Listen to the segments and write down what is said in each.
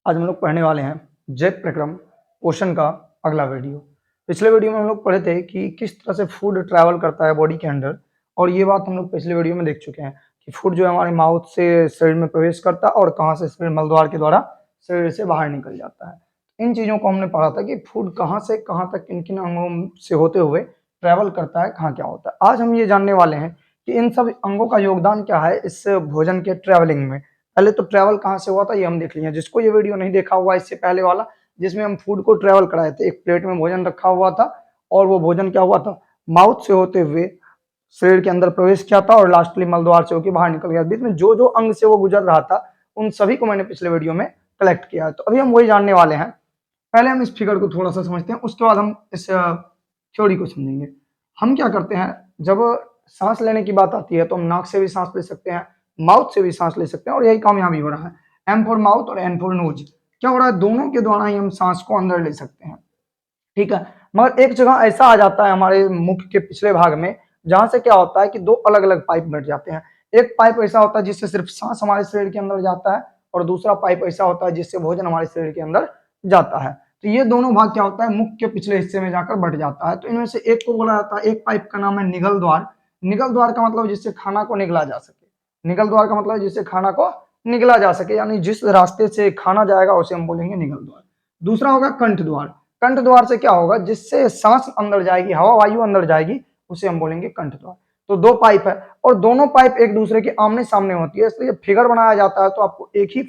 आज हम लोग पढ़ने वाले हैं जैक प्रक्रम पोषण का अगला वीडियो। पिछले वीडियो में हम लोग पढ़े थे कि किस तरह से फूड ट्रैवल करता है बॉडी के अंदर, और ये बात हम लोग पिछले वीडियो में देख चुके हैं कि फूड जो है हमारे माउथ से शरीर में प्रवेश करता है और कहाँ से शरीर मलद्वार के द्वारा शरीर से बाहर निकल जाता है। इन चीज़ों को हमने पढ़ा था कि फूड कहाँ से कहाँ तक किन किन अंगों से होते हुए ट्रैवल करता है, कहाँ क्या होता है। आज हम ये जानने वाले हैं कि इन सब अंगों का योगदान क्या है इस भोजन के ट्रैवलिंग में। पहले तो ट्रैवल कहाँ से हुआ था ये हम देख लिए। जिसको ये वीडियो नहीं देखा हुआ इससे पहले वाला, जिसमें हम फूड को ट्रैवल कराए थे, एक प्लेट में भोजन रखा हुआ था और वो भोजन क्या हुआ था, माउथ से होते हुए शरीर के अंदर प्रवेश किया था और लास्टली मलद्वार से होकर बाहर निकल गया। बीच में जो जो अंग से वो गुजर रहा था उन सभी को मैंने पिछले वीडियो में कलेक्ट किया है। तो अभी हम वही जानने वाले हैं। पहले हम इस फिगर को थोड़ा सा समझते हैं, उसके बाद हम इस थ्योरी को समझेंगे। हम क्या करते हैं, जब सांस लेने की बात आती है तो हम नाक से भी सांस ले सकते हैं, माउथ से भी सांस ले सकते हैं, और यही काम यहाँ भी हो रहा है। एम फॉर माउथ और एन फॉर नोज। क्या हो रहा है, दोनों के द्वारा ही हम सांस को अंदर ले सकते हैं, ठीक है। मगर एक जगह ऐसा आ जाता है हमारे मुख के पिछले भाग में, जहां से क्या होता है कि दो अलग अलग पाइप बट जाते हैं। एक पाइप ऐसा होता है जिससे सिर्फ सांस हमारे शरीर के अंदर जाता है, और दूसरा पाइप ऐसा होता है जिससे भोजन हमारे शरीर के अंदर जाता है। तो ये दोनों भाग क्या होता है, मुख के पिछले हिस्से में जाकर बट जाता है। तो इनमें से एक को बोला जाता है, एक पाइप का नाम है निगल द्वार। निगल द्वार का मतलब जिससे खाना को निगला जा सके। निगल द्वार का मतलब जिससे खाना को निगला जा सके, यानी जिस रास्ते से खाना जाएगा उसे हम बोलेंगे निगल द्वार। दूसरा होगा कंठ द्वार। कंठ द्वार से क्या होगा, जिससे सांस अंदर जाएगी, हवा वायु अंदर जाएगी, उसे हम बोलेंगे कंठ द्वार। तो दो पाइप है और दोनों पाइप एक दूसरे के आमने सामने होती है, इसलिए फिगर बनाया जाता है तो आपको एक ही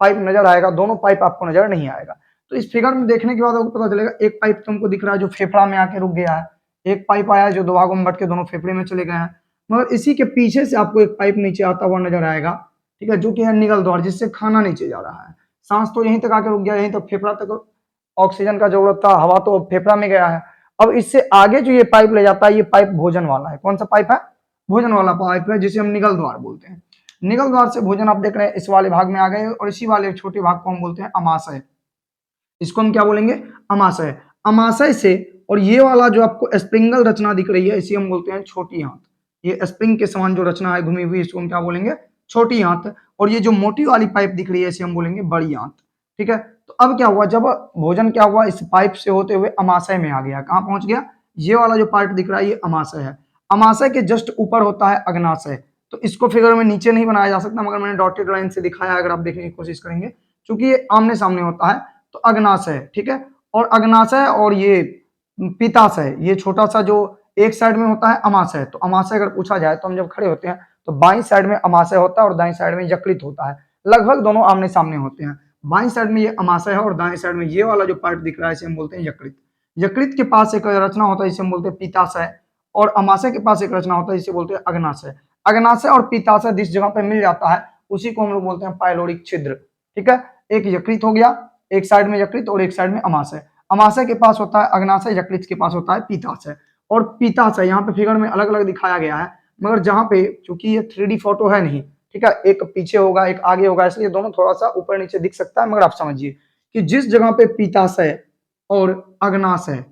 पाइप नजर आएगा, दोनों पाइप आपको नजर नहीं आएगा। तो इस फिगर में देखने के बाद आपको पता चलेगा, एक पाइप तुमको दिख रहा है जो फेफड़ा में आके रुक गया है, एक पाइप आया जो दो भागों में बट के दोनों फेफड़े में चले गए हैं। मगर इसी के पीछे से आपको एक पाइप नीचे आता हुआ नजर आएगा, ठीक है, जो कि है निगल द्वार, जिससे खाना नीचे जा रहा है। सांस तो यहीं तक आके रुक गया, यहीं तक फेफड़ा तक ऑक्सीजन का जरूरत था, हवा तो फेफड़ा में गया है। अब इससे आगे जो ये पाइप ले जाता है, ये पाइप भोजन वाला है। कौन सा पाइप है, भोजन वाला पाइप है, जिसे हम निगल द्वार बोलते हैं। निगल द्वार से भोजन आप देख रहे हैं इस वाले भाग में आ गए, और इसी वाले छोटे भाग को हम बोलते हैं अमाशय। इसको हम क्या बोलेंगे, अमाशय। अमाशय से, और ये वाला जो आपको स्प्रिंगल रचना दिख रही है, इसी हम बोलते हैं छोटी आंत। ये स्प्रिंग के समान जो रचना है घूमी हुई, इसको हम क्या बोलेंगे, छोटी आंत। और ये जो मोटी वाली पाइप दिख रही है, इसे हम बोलेंगे बड़ी आंत, ठीक है। तो अब क्या हुआ, जब भोजन क्या हुआ, इस पाइप से होते हुए अमाशय में आ गया। कहाँ पहुंच गया, ये वाला जो पार्ट दिख रहा है ये अमाशय है। अमाशय के जस्ट ऊपर होता है अग्नाशय। तो इसको फिगर में नीचे नहीं बनाया जा सकता, मगर मैंने डॉटेड लाइन से दिखाया, अगर आप देखने की कोशिश करेंगे, क्योंकि ये आमने सामने होता है। तो अग्नाशय, ठीक है, और अग्नाशय और ये पित्ताशय, ये छोटा सा जो एक साइड में होता है अमाशय। तो अमाशय अगर पूछा जाए तो हम जब खड़े होते हैं तो बाईं साइड में अमाशय होता है और दाईं साइड में यकृत होता है। लगभग दोनों आमने सामने होते हैं। बाईं साइड में ये अमाशय है और दाएं साइड में ये वाला जो पार्ट दिख रहा है इसे हम बोलते हैं यकृत। यकृत के पास एक रचना होता है, इसे हम बोलते हैं पित्ताशय, और अमाशय के पास एक रचना होता है, इसे बोलते हैं अग्नाशय। अग्नाशय और पित्ताशय जिस जगह पे मिल जाता है उसी को हम लोग बोलते हैं पाइलोरिक छिद्र, ठीक है। एक यकृत हो गया, एक साइड में यकृत और एक साइड में अमाशय। अमाशय के पास होता है अग्नाशय, यकृत के पास होता है पित्ताशय। और पित्ताशय यहाँ पे फिगर में अलग अलग दिखाया गया है, मगर जहाँ पे, क्योंकि ये 3D फोटो है नहीं, ठीक है, एक पीछे होगा एक आगे होगा, इसलिए दोनों थोड़ा सा ऊपर नीचे दिख सकता है। मगर आप समझिए कि जिस जगह पे पित्ताशय और अग्नाशय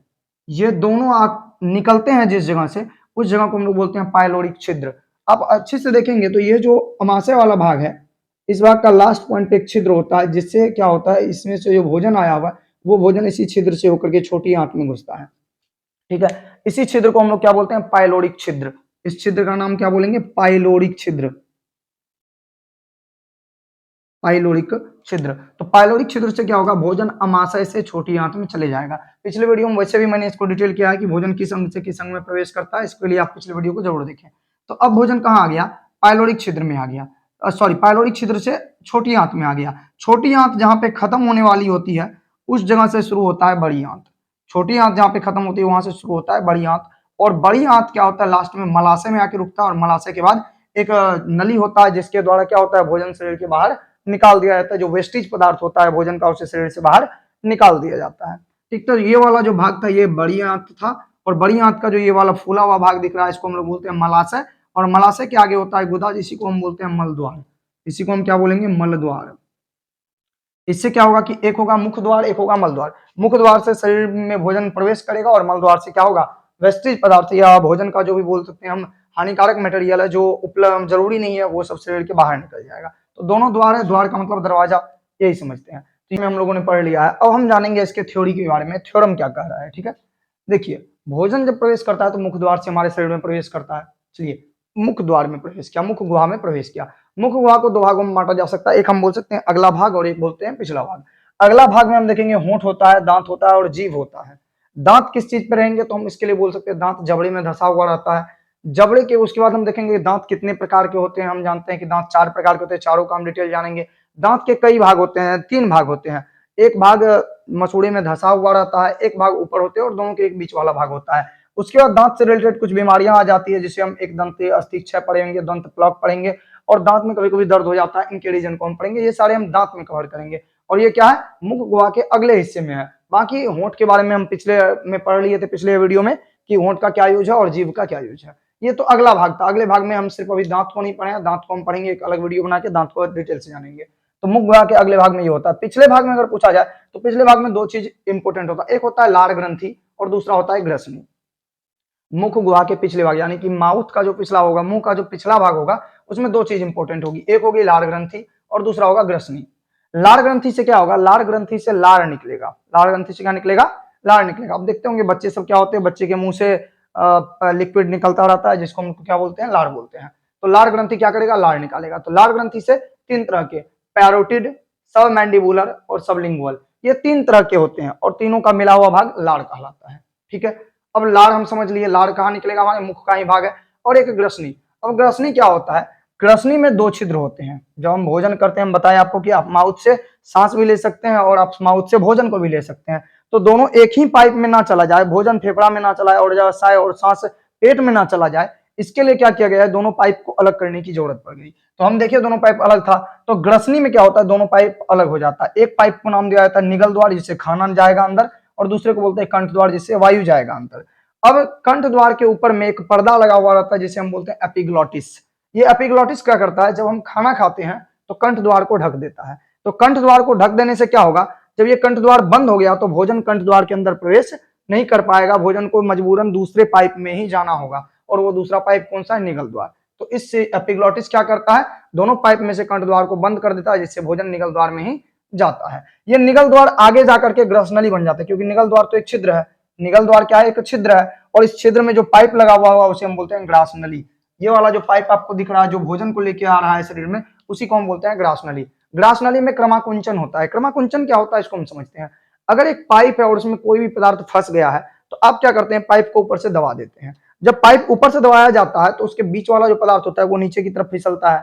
ये दोनों निकलते हैं जिस जगह से, उस जगह को हम लोग बोलते हैं पाइलोरिक छिद्र। आप अच्छे से देखेंगे तो ये जो अमाशय वाला भाग है, इस भाग का लास्ट पॉइंट पे एक छिद्र होता है, जिससे क्या होता है, इसमें से जो भोजन आया हुआ है वो भोजन इसी छिद्र से होकर के छोटी आंत में घुसता है, ठीक है। इसी छिद्र को हम लोग क्या बोलते हैं, पाइलोरिक छिद्र। इस छिद्र का नाम क्या बोलेंगे, पाइलोरिक छिद्र। पाइलोरिक छिद्र। तो पाइलोरिक छिद्र से क्या होगा, भोजन अमाशय से छोटी आंत में चले जाएगा। पिछले वीडियो में वैसे भी मैंने इसको डिटेल किया है कि भोजन किस अंग से किस अंग में प्रवेश करता है, इसके लिए आप पिछले वीडियो को जरूर देखें। तो अब भोजन कहाँ आ गया, पाइलोरिक छिद्र में आ गया, सॉरी पाइलोरिक छिद्र से छोटी आंत में आ गया। छोटी आंत जहां पे खत्म होने वाली होती है उस जगह से शुरू होता है बड़ी आंत। छोटी आंत जहां पे खत्म होती है वहां से शुरू होता है बड़ी आंत, और बड़ी आंत क्या होता है, लास्ट में मलाशय में आके रुकता है, और मलाशय के बाद एक नली होता है जिसके द्वारा क्या होता है, भोजन शरीर के बाहर निकाल दिया जाता है। जो वेस्टेज पदार्थ होता है भोजन का, उसे शरीर से बाहर निकाल दिया जाता है, ठीक। तो ये वाला जो भाग था ये बड़ी आंत था, और बड़ी आंत का जो ये वाला फूला हुआ भाग दिख रहा है इसको हम लोग बोलते हैं मलाशय, और मलाशय के आगे होता है गुदा, इसी को हम बोलते हैं मलद्वार। इसी को हम क्या बोलेंगे, मलद्वार। इससे क्या होगा कि एक होगा मुख द्वार, एक होगा मल द्वार। मुख द्वार से शरीर में भोजन प्रवेश करेगा, और मल द्वार से क्या होगा, वेस्टेज पदार्थ या भोजन का जो भी बोल सकते हैं हम, हानिकारक मटेरियल है जो उपलब्ध जरूरी नहीं है, वो सब शरीर के बाहर निकल जाएगा। तो दोनों द्वार है, द्वार का मतलब दरवाजा, यही समझते हैं। तो ये हम लोगों ने पढ़ लिया है। अब हम जानेंगे इसके थ्योरी के बारे में, थ्योरम क्या कह रहा है। ठीक है, देखिए भोजन जब प्रवेश करता है तो मुख द्वार से हमारे शरीर में प्रवेश करता है। चलिए, मुख द्वार में प्रवेश किया, मुख गुहा में प्रवेश किया। मुख गुहा को दो भागों में बांटा जा सकता है, एक हम बोल सकते हैं अगला भाग और एक बोलते हैं पिछला भाग। अगला भाग में हम देखेंगे होंठ होता है, दांत होता है और जीभ होता है। दांत किस चीज पे रहेंगे तो हम इसके लिए बोल सकते हैं दांत जबड़े में धंसा हुआ रहता है। जबड़े के उसके बाद हम देखेंगे दांत कितने प्रकार के होते हैं। हम जानते हैं कि दांत 4 प्रकार के होते हैं, चारों का हम डिटेल जानेंगे। दांत के कई भाग होते हैं, 3 भाग होते हैं। एक भाग मसूड़े में धंसा हुआ रहता है, एक भाग ऊपर होते हैं और दोनों के एक बीच वाला भाग होता है। उसके बाद दांत से रिलेटेड कुछ बीमारियां आ जाती है, जिसे हम एक दंत अस्थिक्षय पढ़ेंगे, दंत प्लग पढ़ेंगे, और दांत में कभी कभी दर्द हो जाता है, इनके रीजन को हम पढ़ेंगे। ये सारे हम दांत में कवर करेंगे और ये क्या है, मुख गुहा के अगले हिस्से में है। बाकी होंठ के बारे में हम पिछले में पढ़ लिए थे, पिछले वीडियो में, कि होंठ का क्या यूज है और जीभ का क्या यूज है। ये तो अगला भाग था। अगले भाग में हम सिर्फ अभी दांत को नहीं पढ़े हैं, दांत को हम पढ़ेंगे, एक अलग वीडियो बना के दांत को डिटेल से जानेंगे। तो मुख गुहा के अगले भाग में ये होता है। पिछले भाग में अगर पूछा जाए तो पिछले भाग में दो चीज इंपॉर्टेंट होता है, एक होता है लार ग्रंथि और दूसरा होता है ग्रसनी। मुख गुहा के पिछले भाग यानी कि माउथ का जो पिछला होगा, मुंह का जो पिछला भाग होगा, उसमें दो चीज इंपॉर्टेंट होगी, एक होगी लार ग्रंथि और दूसरा होगा ग्रसनी। लार ग्रंथि से क्या होगा, लार ग्रंथि से लार निकलेगा। लार ग्रंथि से क्या निकलेगा, लार निकलेगा। अब देखते होंगे बच्चे सब क्या होते हैं, बच्चे के मुंह से लिक्विड निकलता रहता है, जिसको हम क्या बोलते हैं, लार बोलते हैं। तो लार ग्रंथि क्या करेगा, लार निकालेगा। तो लार ग्रंथि से 3 तरह के, पैरोटिड, सब मैंडिबुलर और सबलिंगुअल, ये 3 तरह के होते हैं और तीनों का मिला हुआ भाग लार कहलाता है। ठीक है, अब लार हम समझ लिए, लार कहाँ निकलेगा, हमारे मुख का ही भाग है। और एक ग्रसनी। अब ग्रसनी क्या होता है, ग्रसनी में 2 छिद्र होते हैं। जब हम भोजन करते हैं, हम बताएं आपको कि आप माउथ से सांस भी ले सकते हैं और आप माउथ से भोजन को भी ले सकते हैं। तो दोनों एक ही पाइप में ना चला जाए, भोजन फेफड़ा में ना चला जाए और सांस पेट में ना चला जाए, इसके लिए क्या किया गया है, दोनों पाइप को अलग करने की जरूरत पड़ गई। तो हम देखिए दोनों पाइप अलग था, तो ग्रसनी में क्या होता है, दोनों पाइप अलग हो जाता है। एक पाइप को नाम दिया जाता है निगल द्वार, जिससे खाना जाएगा अंदर, और दूसरे को बोलते हैं कंठ द्वार, जिससे वायु जाएगा अंदर। अब कंठ द्वार के ऊपर में एक पर्दा लगा हुआ रहता है, जिसे हम बोलते हैं एपिग्लॉटिस। ये एपिग्लॉटिस क्या करता है, जब हम खाना खाते हैं तो कंठ द्वार को ढक देता है। तो कंठ द्वार को ढक देने से क्या होगा, जब ये कंठ द्वार बंद हो गया तो भोजन कंठ द्वार के अंदर प्रवेश नहीं कर पाएगा, भोजन को मजबूरन दूसरे पाइप में ही जाना होगा, और वो दूसरा पाइप कौन सा है, निगल द्वार। तो इससे एपिग्लॉटिस क्या करता है, दोनों पाइप में से कंठ द्वार को बंद कर देता है, जिससे भोजन निगल द्वार में ही जाता है। ये निगल द्वार आगे जाकर के ग्रसनली बन जाता है, क्योंकि निगल द्वार तो एक छिद्र है। निगल द्वार क्या है, एक छिद्र है, और इस छिद्र में जो पाइप लगा हुआ होगा उसे हम बोलते हैं ग्रासनली। ये वाला जो पाइप आपको दिख रहा है, जो भोजन को लेके आ रहा है शरीर में, उसी को हम बोलते हैं ग्रासनली। ग्रासनली में क्रमाकुंचन होता है। क्रमाकुंचन क्या होता है, इसको हम समझते हैं। अगर एक पाइप है और उसमें कोई भी पदार्थ फंस गया है, तो आप क्या करते हैं, पाइप को ऊपर से दबा देते हैं। जब पाइप ऊपर से दबाया जाता है तो उसके बीच वाला जो पदार्थ होता है वो नीचे की तरफ फिसलता है।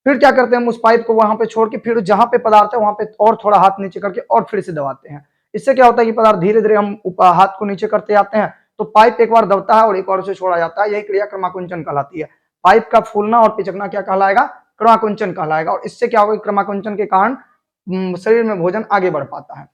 फिर क्या करते हैं, हम उस पाइप को वहां पे छोड़ के फिर जहां पे पदार्थ है वहां पे और थोड़ा हाथ नीचे करके और फिर से दबाते हैं। इससे क्या होता है कि पदार्थ धीरे धीरे हम हाथ को नीचे करते जाते हैं, तो पाइप एक बार दबता है और एक बार उसे छोड़ा जाता है। यही क्रिया क्रमाकुंचन कहलाती है। पाइप का फूलना और पिचकना क्या कहलाएगा, क्रमाकुंचन कहलाएगा। और इससे क्या होगा, क्रमाकुंचन के कारण शरीर में भोजन आगे बढ़ पाता है।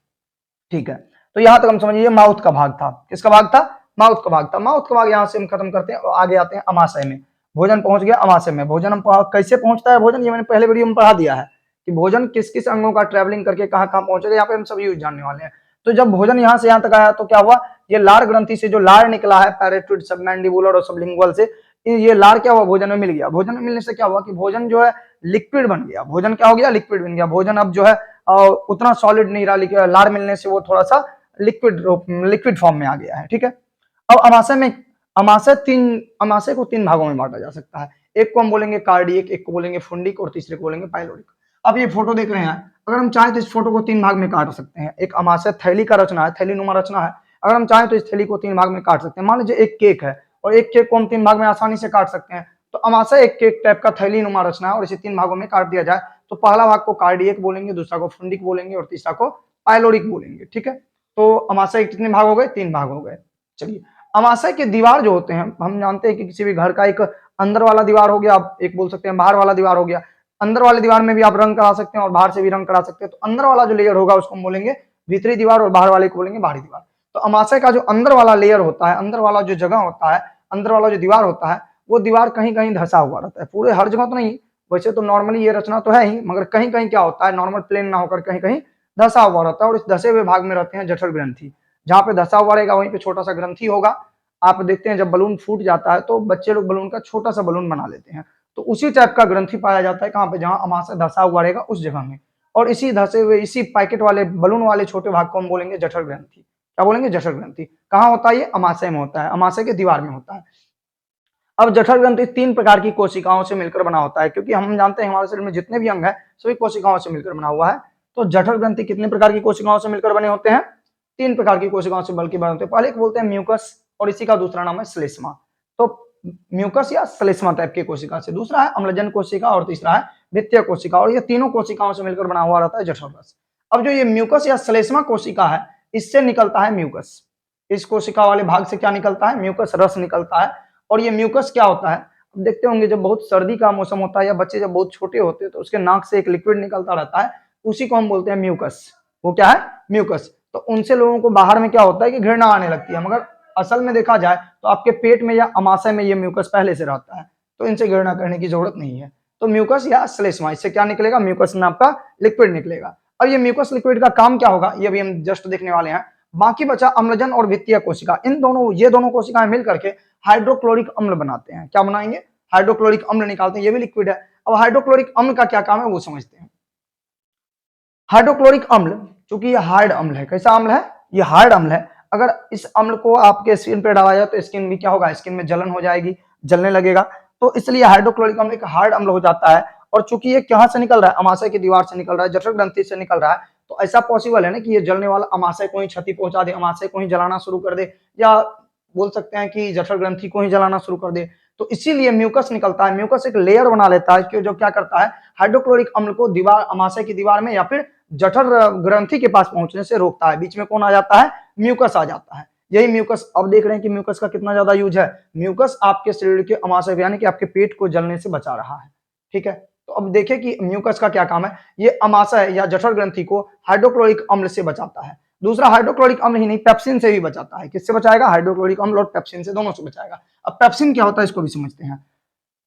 ठीक है, तो यहां तक हम समझिए माउथ का भाग था। किसका भाग था, माउथ का भाग था। माउथ का भाग यहां से हम खत्म करते हैं और आगे आते हैं अमाशय में। भोजन पहुंच गया अमाशय में। भोजन हम कैसे पहुंचता है भोजन, ये मैंने पहले वीडियो में पढ़ा दिया है कि भोजन किस किस अंगों का ट्रेवलिंग करके कहां कहां पहुंचेगा, यहाँ पे हम सभी यूज जानने वाले हैं। तो जब भोजन यहां से यहां तक आया तो क्या हुआ, ये लार ग्रंथि से जो लार निकला है पैरेट्रिड, सबमैंडिबुलर और सबलिंगुअल से, ये लार क्या हुआ, भोजन में मिल गया। भोजन में मिलने से क्या हुआ कि भोजन जो है लिक्विड बन गया। भोजन क्या हो गया, लिक्विड बन गया। भोजन अब जो है उतना सॉलिड नहीं रहा, लार मिलने से वो थोड़ा सा लिक्विड फॉर्म में आ गया है। ठीक है, अब अमाशय को 3 भागों में बांटा जा सकता है। एक को हम बोलेंगे कार्डियक, एक को बोलेंगे फुंडिक और तीसरे को बोलेंगे पाइलोरिक। अब ये फोटो देख रहे हैं, अगर हम चाहें तो इस फोटो को 3 भाग में काट सकते हैं। एक अमाशय थैली का रचना है, थैली नुमा रचना है। अगर हम चाहें तो इस थैली को 3 भाग में काट सकते हैं। मान लीजिए एक केक है और एक केक को हम 3 भाग में आसानी से काट सकते हैं। तो अमाशय एक केक टाइप का थैली नुमा रचना है और इसे 3 भागों में काट दिया जाए तो पहला भाग को कार्डियक बोलेंगे, दूसरा को फुंडिक बोलेंगे और तीसरा को पाइलोरिक बोलेंगे। ठीक है, तो अमाशय के कितने भाग हो गए, 3 भाग हो गए। चलिए, अमाशय के दीवार जो होते हैं, हम जानते हैं कि किसी भी घर का एक अंदर वाला दीवार हो गया, आप एक बोल सकते हैं बाहर वाला दीवार हो गया। अंदर वाले दीवार में भी आप रंग करा सकते हैं और बाहर से भी रंग करा सकते हैं। तो अंदर वाला जो लेयर होगा उसको हम बोलेंगे भीतरी दीवार और बाहर वाले को बोलेंगे बाहरी दीवार। तो अमाशय का जो अंदर वाला लेयर होता है, अंदर वाला जो जगह होता है, अंदर वाला जो दीवार होता है, वो दीवार कहीं कहीं धंसा हुआ रहता है। पूरे हर जगह तो नहीं, वैसे तो नॉर्मली ये रचना तो है ही, मगर कहीं कहीं क्या होता है, नॉर्मल प्लेन ना होकर कहीं कहीं धंसा हुआ रहता है। और इस धसे हुए भाग में रहते हैं जठर ग्रंथि। जहां पे धसा हुआ रहेगा वहीं पे छोटा सा ग्रंथि होगा। आप देखते हैं जब बलून फूट जाता है तो बच्चे लोग बलून का छोटा सा बलून बना लेते हैं, तो उसी टाइप का ग्रंथि पाया जाता है कहां पे, जहां अमाशय धसा हुआ रहेगा उस जगह में। और इसी धसे हुए इसी पैकेट वाले बलून वाले छोटे भाग को हम बोलेंगे जठर ग्रंथि। क्या बोलेंगे? जठर ग्रंथि। कहाँ होता है? ये अमाशय में होता है, अमाशय के दीवार में होता है। अब जठर ग्रंथि 3 प्रकार की कोशिकाओं से मिलकर बना होता है, क्योंकि हम जानते हैं हमारे शरीर में जितने भी अंग हैं सभी कोशिकाओं से मिलकर बना हुआ है। तो जठर ग्रंथि कितने प्रकार की कोशिकाओं से मिलकर बने होते हैं? 3 प्रकार की कोशिकाओं से बल्कि बने होते हैं। पहले एक बोलते हैं म्यूकस और इसी का दूसरा नाम है श्लेष्मा। तो म्यूकस या श्लेष्मा टाइप की कोशिका से, दूसरा है अम्लजन कोशिका और तीसरा है भित्तीय कोशिका, और ये तीनों कोशिकाओं से मिलकर बना हुआ रहता है जठर रस। अब जो ये म्यूकस या श्लेष्मा कोशिका है इससे निकलता है म्यूकस। इस कोशिका वाले भाग से क्या निकलता है? म्यूकस रस निकलता है। और ये म्यूकस क्या होता है? अब देखते होंगे जब बहुत सर्दी का मौसम होता है या बच्चे जब बहुत छोटे होते हैं तो उसके नाक से एक लिक्विड निकलता रहता है, उसी को हम बोलते हैं म्यूकस। वो क्या है? म्यूकस। तो उनसे लोगों को बाहर में क्या होता है कि घृणा आने लगती है, मगर असल में देखा जाए तो आपके पेट में या अमाशय में ये म्यूकस पहले से रहता है, तो इनसे घृणा करने की जरूरत नहीं है। तो म्यूकस या श्लेष्मा, इससे क्या निकलेगा? म्यूकस नाम का लिक्विड निकलेगा। अब ये म्यूकस लिक्विड का काम क्या होगा ये भी हम जस्ट देखने वाले हैं। बाकी बचा अम्लजन और भित्तीय कोशिका। इन दोनों ये दोनों कोशिकाएं मिल करके हाइड्रोक्लोरिक अम्ल बनाते हैं। क्या बनाएंगे? हाइड्रोक्लोरिक अम्ल निकालते हैं। ये भी लिक्विड है। अब हाइड्रोक्लोरिक अम्ल का क्या काम है वो समझते हैं। हाइड्रोक्लोरिक अम्ल चूंकि ये हार्ड अम्ल है, कैसा अम्ल है? ये हार्ड अम्ल है। अगर इस अम्ल को आपके स्किन पे डाला जाए तो स्किन भी क्या होगा? स्किन में जलन हो जाएगी, जलने लगेगा। तो इसलिए हाइड्रोक्लोरिक अम्ल एक हार्ड अम्ल हो जाता है। और चूंकि ये कहां से निकल रहा है? अमाशय की दीवार से निकल रहा है, जठर ग्रंथि से निकल रहा है, तो ऐसा पॉसिबल है ना कि ये जलने वाला अमाशय को ही क्षति पहुंचा दे, अमाशय को ही जलाना शुरू कर दे, या बोल सकते हैं कि जठर ग्रंथि को ही जलाना शुरू कर दे। तो इसीलिए म्यूकस निकलता है। म्यूकस एक लेयर बना लेता है कि जो क्या करता है? हाइड्रोक्लोरिक अम्ल को दीवार, अमाशय की दीवार में या फिर जठर ग्रंथि के पास पहुंचने से रोकता है। बीच में कौन आ जाता है? म्यूकस आ जाता है। यही म्यूकस, अब देख रहे हैं कि म्यूकस का कितना ज्यादा यूज है। म्यूकस आपके शरीर के अमाशय यानी कि आपके पेट को जलने से बचा रहा है। ठीक है, तो अब देखें कि म्यूकस का क्या काम है। ये अमाशय या जठर ग्रंथि को हाइड्रोक्लोरिक अम्ल से बचाता है। दूसरा, हाइड्रोक्लोरिक अम्ल ही नहीं, पेप्सिन से भी बचाता है। किससे बचाएगा? हाइड्रोक्लोरिक अम्ल और पेप्सिन से, दोनों से बचाएगा। अब पेप्सिन क्या होता है इसको भी समझते हैं।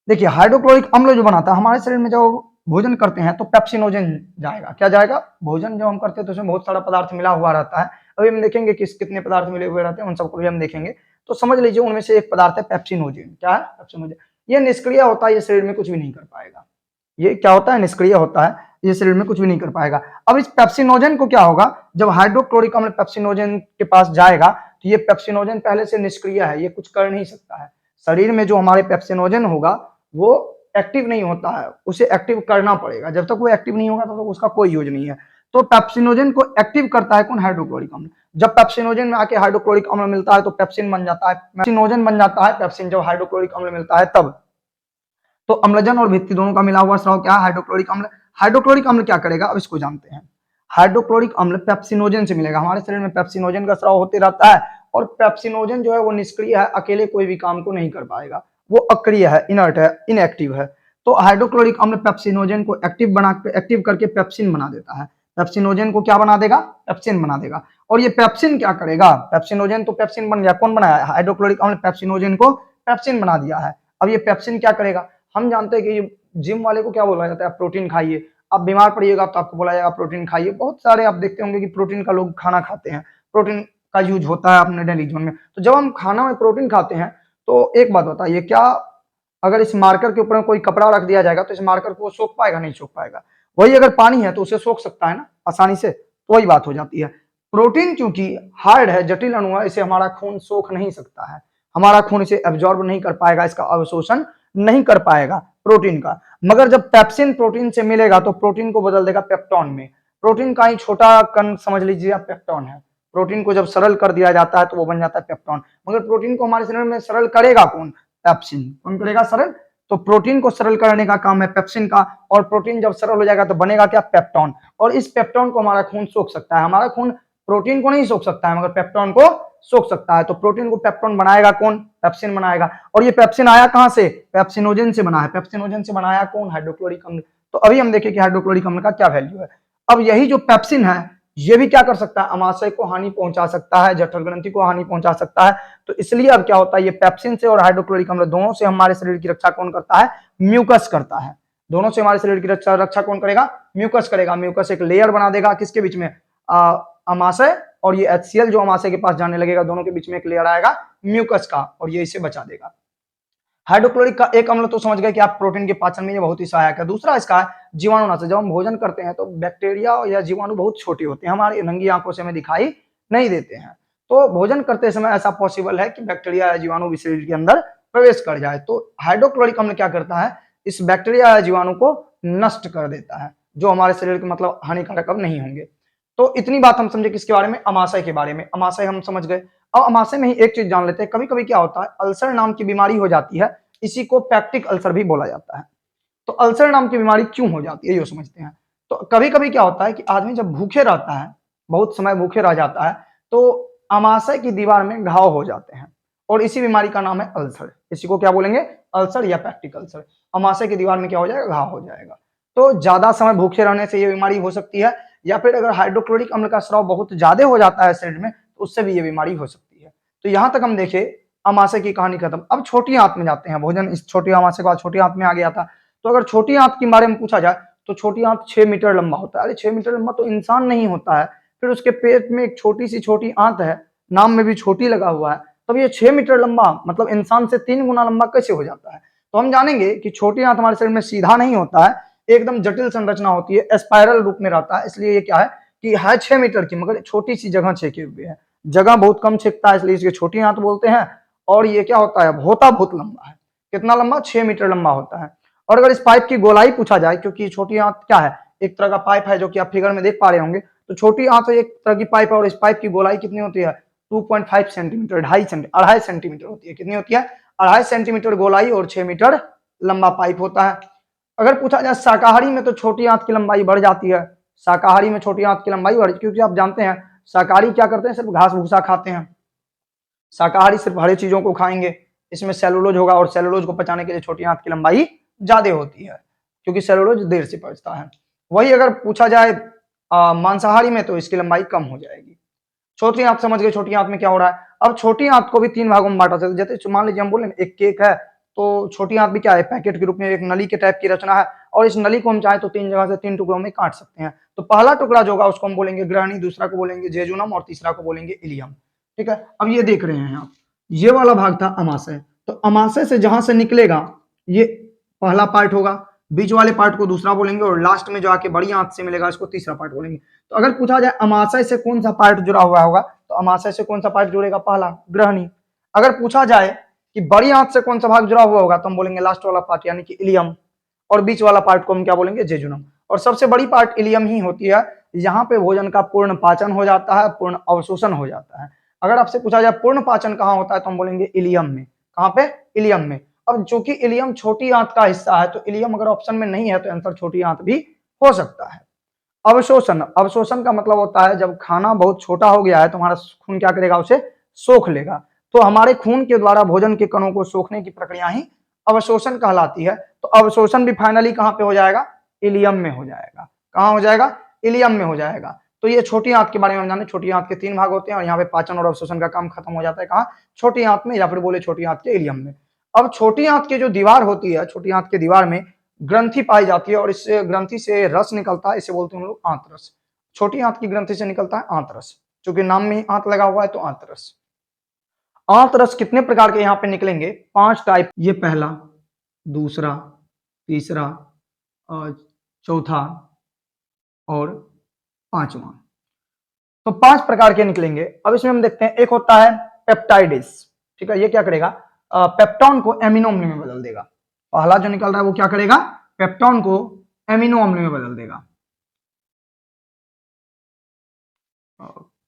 देखिए, हाइड्रोक्लोरिक अम्ल जो बनाता है हमारे शरीर में, जब भोजन करते हैं तो पेप्सिनोजन जाएगा। क्या जाएगा? भोजन जब हम करते हैं तो उसमें बहुत सारा पदार्थ मिला हुआ रहता है। अभी हम देखेंगे कि कितने पदार्थ मिले हुए रहते हैं, उन सबको भी हम देखेंगे। तो समझ लीजिए उनमें से एक पदार्थ है पेप्सिनोजन। क्या है? पेप्सिनोजन। ये निष्क्रिय होता है, ये शरीर में कुछ भी नहीं कर पाएगा। ये क्या होता है? निष्क्रिय होता है, ये शरीर में कुछ भी नहीं कर पाएगा। अब इस पेप्सिनोजन को क्या होगा? जब हाइड्रोक्लोरिक अम्ल पेप्सिनोजन के पास जाएगा तो ये पेप्सिनोजन पहले से निष्क्रिय है, ये कुछ कर नहीं सकता है। शरीर में जो हमारे पेप्सिनोजन होगा वो एक्टिव नहीं होता है, उसे एक्टिव करना पड़ेगा। जब तक वो एक्टिव नहीं होगा तब तक उसका कोई यूज नहीं है। तो पेप्सिनोजन को एक्टिव करता है कौन? हाइड्रोक्लोरिक अम्ल। जब पेप्सिनोजन में आके हाइड्रोक्लोरिक अम्ल मिलता है तो पेप्सिन बन जाता है, पेप्सिनोजन बन जाता है। पेप्सिन जब हाइड्रोक्लोरिक अम्ल मिलता है तब, तो अम्लजन और भित्ति दोनों का मिला हुआ स्राव क्या है? हाइड्रोक्लोरिक अम्ल। हाइड्रोक्लोरिक अम्ल क्या करेगा? अब इसको जानते हैं। हाइड्रोक्लोरिक अम्ल पेप्सिनोजन से मिलेगा। हमारे शरीर में पेप्सिनोजन का स्राव होते रहता है, और पेप्सिनोजन जो है वो निष्क्रिय है, अकेले कोई भी काम को नहीं कर पाएगा, वो अक्रिय है, इनर्ट है, इनएक्टिव है। तो हाइड्रोक्लोरिक अम्ल पेप्सिनोजन को एक्टिव करके पेप्सिन बना देता है। पेप्सिनोजन को क्या बना देगा? पेप्सिन बना देगा। और ये पेप्सिन क्या करेगा? पेप्सिनोजन तो पेप्सिन बन गया, कौन बनाया? हाइड्रोक्लोरिक अम्ल पेप्सिनोजन को पेप्सिन बना दिया है। अब ये पेप्सिन क्या करेगा? हम जानते हैं कि जिम वाले को क्या बोला जाता है? प्रोटीन खाइए। आप बीमार पड़िएगा तो आपको बोला जाएगा प्रोटीन खाइए। बहुत सारे आप देखते होंगे कि प्रोटीन का लोग खाना खाते हैं, प्रोटीन का यूज होता है अपने डेली जीवन में। तो जब हम खाना में प्रोटीन खाते हैं तो एक बात बताइए, क्या अगर इस मार्कर के ऊपर कोई कपड़ा रख दिया जाएगा तो इस मार्कर को सोख पाएगा? नहीं सोख पाएगा। वही अगर पानी है तो उसे सोख सकता है ना आसानी से, तो वही बात हो जाती है। प्रोटीन चूंकि हार्ड है, जटिल अणु है, इसे हमारा खून सोख नहीं सकता है, हमारा खून इसे एब्जॉर्ब नहीं कर पाएगा, इसका अवशोषण नहीं कर पाएगा प्रोटीन का। मगर जब पेप्सिन प्रोटीन से मिलेगा तो प्रोटीन को बदल देगा पेप्टोन में। प्रोटीन का ही छोटा कण समझ लीजिए आप पेप्टोन है। प्रोटीन को जब सरल कर दिया जाता है तो वो बन जाता है पेप्टोन। मगर प्रोटीन को हमारे शरीर में सरल करेगा कौन? पेप्सिन। कौन करेगा सरल? तो प्रोटीन को सरल करने का काम है पेप्सिन का, और प्रोटीन जब सरल हो जाएगा तो बनेगा क्या? पेप्टोन। और इस पेप्टोन को हमारा खून सोख सकता है। हमारा खून प्रोटीन को नहीं सोख सकता है मगर पेप्टोन को सोख सकता है। तो प्रोटीन को पेप्टोन बनाएगा कौन? पेप्सिन बनाएगा। और ये पेप्सिन आया कहां से? पेप्सिनोजन से बना है। पेप्सिनोजन से बनाया कौन? हाइड्रोक्लोरिक अम्ल। तो अभी हम देखें कि हाइड्रोक्लोरिक अम्ल का क्या वैल्यू है। अब यही जो पेप्सिन है ये भी क्या कर सकता है? अमाशय को हानि पहुंचा सकता है, जठर ग्रंथि को हानि पहुंचा सकता है। तो इसलिए अब क्या होता है, ये पेप्सिन से और हाइड्रोक्लोरिक अम्ल दोनों से हमारे शरीर की रक्षा कौन करता है? म्यूकस करता है। दोनों से हमारे शरीर की रक्षा कौन करेगा? म्यूकस करेगा। म्यूकस एक लेयर बना देगा किसके बीच में? अमाशय और ये HCl जो अमाशय के पास जाने लगेगा, दोनों के बीच में एक लेयर आएगा म्यूकस का, और ये इसे बचा देगा। हाइड्रोक्लोरिक का एक अम्ल तो समझ गए कि आप प्रोटीन के पाचन में ये बहुत ही सहायक है। दूसरा इसका है जीवाणुनाशक। जब हम भोजन करते हैं तो बैक्टीरिया या जीवाणु बहुत छोटे होते हैं, हमारी नंगी आंखों से हमें दिखाई नहीं देते हैं। तो भोजन करते समय ऐसा पॉसिबल है कि बैक्टीरिया या जीवाणु भी शरीर के अंदर प्रवेश कर जाए। तो हाइड्रोक्लोरिक अम्ल क्या करता है, इस बैक्टीरिया या जीवाणु को नष्ट कर देता है, जो हमारे शरीर के मतलब हानिकारक अब नहीं होंगे। तो इतनी बात हम समझे किसके बारे में, अमाशय के बारे में। अमाशय हम समझ गए। अब अमाशय में ही एक चीज जान लेते हैं, कभी कभी क्या होता है, अल्सर नाम की बीमारी हो जाती है, इसी को पैक्टिक अल्सर भी बोला जाता है। तो अल्सर नाम की बीमारी क्यों हो जाती है ये समझते हैं। तो कभी कभी क्या होता है कि आदमी जब भूखे रहता है, बहुत समय भूखे रह जाता है, तो अमाशय की दीवार में घाव हो जाते हैं, और इसी बीमारी का नाम है अल्सर। इसी को क्या बोलेंगे, अल्सर या पैक्टिक अल्सर। अमाशय की दीवार में क्या हो जाएगा, घाव हो जाएगा। तो ज्यादा समय भूखे रहने से ये बीमारी हो सकती है, या फिर अगर हाइड्रोक्लोरिक अम्ल का स्राव बहुत ज्यादा हो जाता है शरीर में, तो उससे भी ये बीमारी हो सकती है। तो यहां तक हम देखे अमाशय की कहानी खत्म। अब छोटी आंत में जाते हैं। भोजन इस छोटी अमाशय के बाद छोटी आंत में आ गया था। तो अगर छोटी आंत के बारे में पूछा जाए तो छोटी आंत 6 मीटर लंबा होता है। अरे 6 मीटर लंबा तो इंसान नहीं होता है, फिर उसके पेट में एक छोटी सी छोटी आंत है, नाम में भी छोटी लगा हुआ है, तब ये 6 मीटर लंबा मतलब इंसान से 3 गुना लंबा कैसे हो जाता है। तो हम जानेंगे कि छोटी आंत हमारे शरीर में सीधा नहीं होता है, एकदम जटिल संरचना होती है, स्पाइरल रूप में रहता है। इसलिए ये क्या है कि है 6 मीटर की, मगर छोटी सी जगह छेके हुए है, जगह बहुत कम छेकता है, इसलिए इसके छोटी आंत बोलते हैं। और ये क्या होता है, होता बहुत लंबा है। कितना लंबा, 6 मीटर लंबा होता है। और अगर इस पाइप की गोलाई पूछा जाए, क्योंकि छोटी आंत क्या है, एक तरह का पाइप है, जो कि आप फिगर में देख पा रहे होंगे। तो छोटी आंत एक तरह की पाइप है, और इस पाइप की गोलाई कितनी होती है, 2.5 सेंटीमीटर, 2.5 सेंटीमीटर होती है। कितनी होती है, 2.5 सेंटीमीटर गोलाई और 6 मीटर लंबा पाइप होता है। अगर पूछा जाए शाकाहारी में, तो छोटी आंत की लंबाई बढ़ जाती है। शाकाहारी में छोटी आंत की लंबाई बढ़, क्योंकि आप जानते हैं शाकाहारी क्या करते हैं, सिर्फ घास भूसा खाते हैं। शाकाहारी सिर्फ हरी चीजों को खाएंगे, इसमें सेलुलोज होगा, और सेलुलोज को पचाने के लिए छोटी आंत की लंबाई ज्यादा होती है, क्योंकि सेलुलोज देर से पचता है। वही अगर पूछा जाए मांसाहारी में, तो इसकी लंबाई कम हो जाएगी। छोटी आंत समझ गए, छोटी आंत में क्या हो रहा है। अब छोटी आंत को भी 3 भागों में बांटा जाता है। जैसे मान लीजिए हम बोले एक केक है, तो छोटी आंत भी क्या है, पैकेट के रूप में एक नली के टाइप की रचना है, और इस नली को हम चाहे तो 3 जगह से 3 टुकड़ों में काट सकते हैं। तो पहला टुकड़ा जो होगा उसको हम बोलेंगे ग्रहणी, दूसरा को बोलेंगे जेजुनम, और तीसरा को बोलेंगे इलियम। ठीक है, अब ये देख रहे हैं आप, ये वाला भाग था अमाशय। तो अमाशय से जहां से निकलेगा ये पहला पार्ट होगा, बीच वाले पार्ट को दूसरा बोलेंगे, और लास्ट में जो आके बड़ी आंत से मिलेगा इसको तीसरा पार्ट बोलेंगे। तो अगर पूछा जाए अमाशय से कौन सा पार्ट जुड़ा हुआ होगा, तो अमाशय से कौन सा पार्ट जुड़ेगा, पहला ग्रहणी। अगर पूछा जाए कि बड़ी आंत से कौन सा भाग जुड़ा हुआ होगा, तो हम बोलेंगे लास्ट वाला पार्ट यानी कि इलियम, और बीच वाला पार्ट को हम क्या बोलेंगे, जेजुनम। और सबसे बड़ी पार्ट इलियम ही होती है, यहाँ पे भोजन का पूर्ण पाचन हो जाता है, पूर्ण अवशोषण हो जाता है। अगर आपसे पूछा जाए पूर्ण पाचन कहाँ होता है, तो हम बोलेंगे इलियम में। कहाँ पे, इलियम में। अब चूंकि इलियम छोटी आंत का हिस्सा है, तो इलियम अगर ऑप्शन में नहीं है, तो आंसर छोटी आंत भी हो सकता है। अवशोषण, अवशोषण का मतलब होता है जब खाना बहुत छोटा हो गया है, तो हमारा खून क्या करेगा, उसे सोख लेगा। तो हमारे खून के द्वारा भोजन के कणों को सोखने की प्रक्रिया ही अवशोषण कहलाती है। तो अवशोषण भी फाइनली कहाँ पे हो जाएगा, इलियम में हो जाएगा। कहाँ हो जाएगा, इलियम में हो जाएगा। तो ये छोटी आंत के बारे में हम जाने, छोटी आंत के 3 भाग होते हैं, और यहाँ पे पाचन और अवशोषण का काम खत्म हो जाता है कहाँ, छोटी आंत में, या फिर बोले छोटी आंत के इलियम में। अब छोटी आंत की जो दीवार होती है, छोटी आंत के दीवार में ग्रंथि पाई जाती है, और इस ग्रंथि से रस निकलता है, इसे बोलते हैं हम लोग आंतरस। छोटी आंत की ग्रंथि से निकलता है आंतरस, क्योंकि नाम में आंत लगा हुआ है, तो आंतरस। आंतरस कितने प्रकार के यहाँ पे निकलेंगे, 5 टाइप। ये पहला, दूसरा, तीसरा, चौथा और 5वां। तो 5 प्रकार के निकलेंगे। अब इसमें हम देखते हैं, एक होता है पेप्टाइडेस। ठीक है, ये क्या करेगा, पेप्टोन को एमिनो अम्ल में बदल देगा। पहला जो निकल रहा है वो क्या करेगा, पेप्टोन को एमिनो अम्ल में बदल देगा।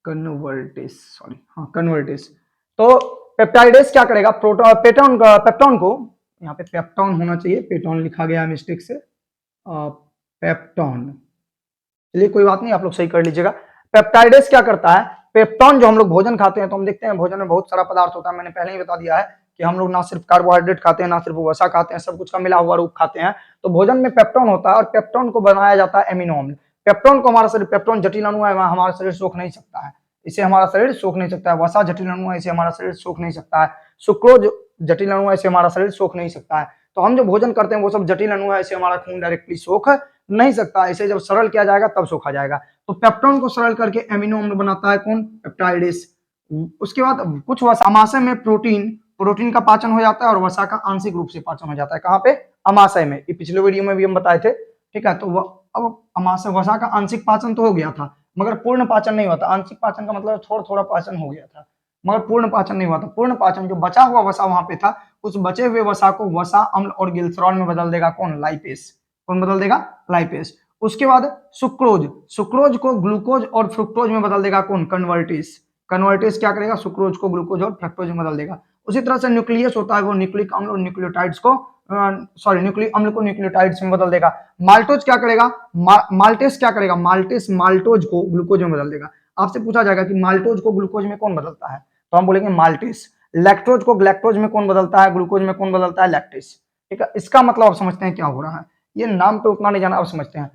कन्वर्टेस, सॉरी, हाँ कन्वर्टेस। तो पेप्टाइडेस क्या करेगा, पेप्टोन को, यहाँ पे पेप्टोन होना चाहिए, पेप्टोन लिखा गया मिस्टेक से, पेप्टोन, चलिए कोई बात नहीं, आप लोग सही कर लीजिएगा। पेप्टाइडेस क्या करता है, पेप्टोन जो हम लोग भोजन खाते हैं, तो हम देखते हैं भोजन में बहुत सारा पदार्थ होता है। मैंने पहले ही बता दिया है कि हम लोग ना सिर्फ कार्बोहाइड्रेट खाते हैं, ना सिर्फ वसा खाते हैं, सब कुछ का मिला हुआ रूप खाते हैं। तो भोजन में पेप्टोन होता है, और पेप्टोन को बनाया जाता है एमिनो अम्ल। पेप्टोन को हमारा शरीर, पेप्टोन जटिल अणु है, हमारा शरीर सोख नहीं सकता है, इसे हमारा शरीर सोख नहीं सकता है। वसा जटिल अणु है, इसे हमारा शरीर सोख नहीं सकता है। सुक्रोज जटिल अणु है, इसे हमारा शरीर सोख नहीं सकता है। तो हम जो भोजन करते हैं वो सब जटिल अणु है, इसे हमारा खून डायरेक्टली सोख नहीं सकता। इसे जब सरल किया जाएगा तब सोखा जाएगा। तो पेप्टोन को सरल करके एमिनो अम्ल बनाता है कौन, पेप्टाइडेस। उसके बाद कुछ अमाशय में प्रोटीन प्रोटीन का पाचन हो जाता है और वसा का आंशिक रूप से पाचन हो जाता है। कहाँ पे? अमाशय में। ये पिछले वीडियो में भी हम बताए थे, ठीक है। तो अब अमाशय वसा का आंशिक पाचन तो हो गया था, मगर पूर्ण पाचन नहीं हुआ था। आंशिक पाचन का मतलब थोड़ा थोड़ा पाचन हो गया था, मगर पूर्ण पाचन नहीं हुआ था। पूर्ण पाचन, जो बचा हुआ वसा वहां पे था, उस बचे हुए वसा को वसा अम्ल और ग्लिसरॉल में बदल देगा कौन? लाइपेस। कौन बदल देगा? लाइपेस। उसके बाद सुक्रोज, सुक्रोज को ग्लूकोज और फ्रुक्टोज में बदल देगा कौन? कन्वर्टेस। कन्वर्टेस क्या करेगा? सुक्रोज को ग्लूकोज और फ्रक्टोज में बदल देगा। उसी तरह से न्यूक्लियस होता है, वो न्यूक्लिक अम्ल और न्यूक्लियोटाइड्स को न्यूक्लिक अम्ल को न्यूक्लियोटाइड्स में बदल देगा। माल्टोज क्या करेगा? माल्टेस क्या करेगा? माल्टेस माल्टोज को ग्लूकोज में बदल देगा। आपसे पूछा जाएगा कि माल्टोज को ग्लूकोज में कौन बदलता है, तो हम बोलेंगे माल्टेस। लैक्टोज को ग्लैक्टोज में कौन बदलता है? ग्लूकोज में कौन बदलता है? लैक्टेस। ठीक है, इसका मतलब आप समझते हैं क्या हो रहा है। ये नाम पे उतना नहीं जाना, आप समझते हैं।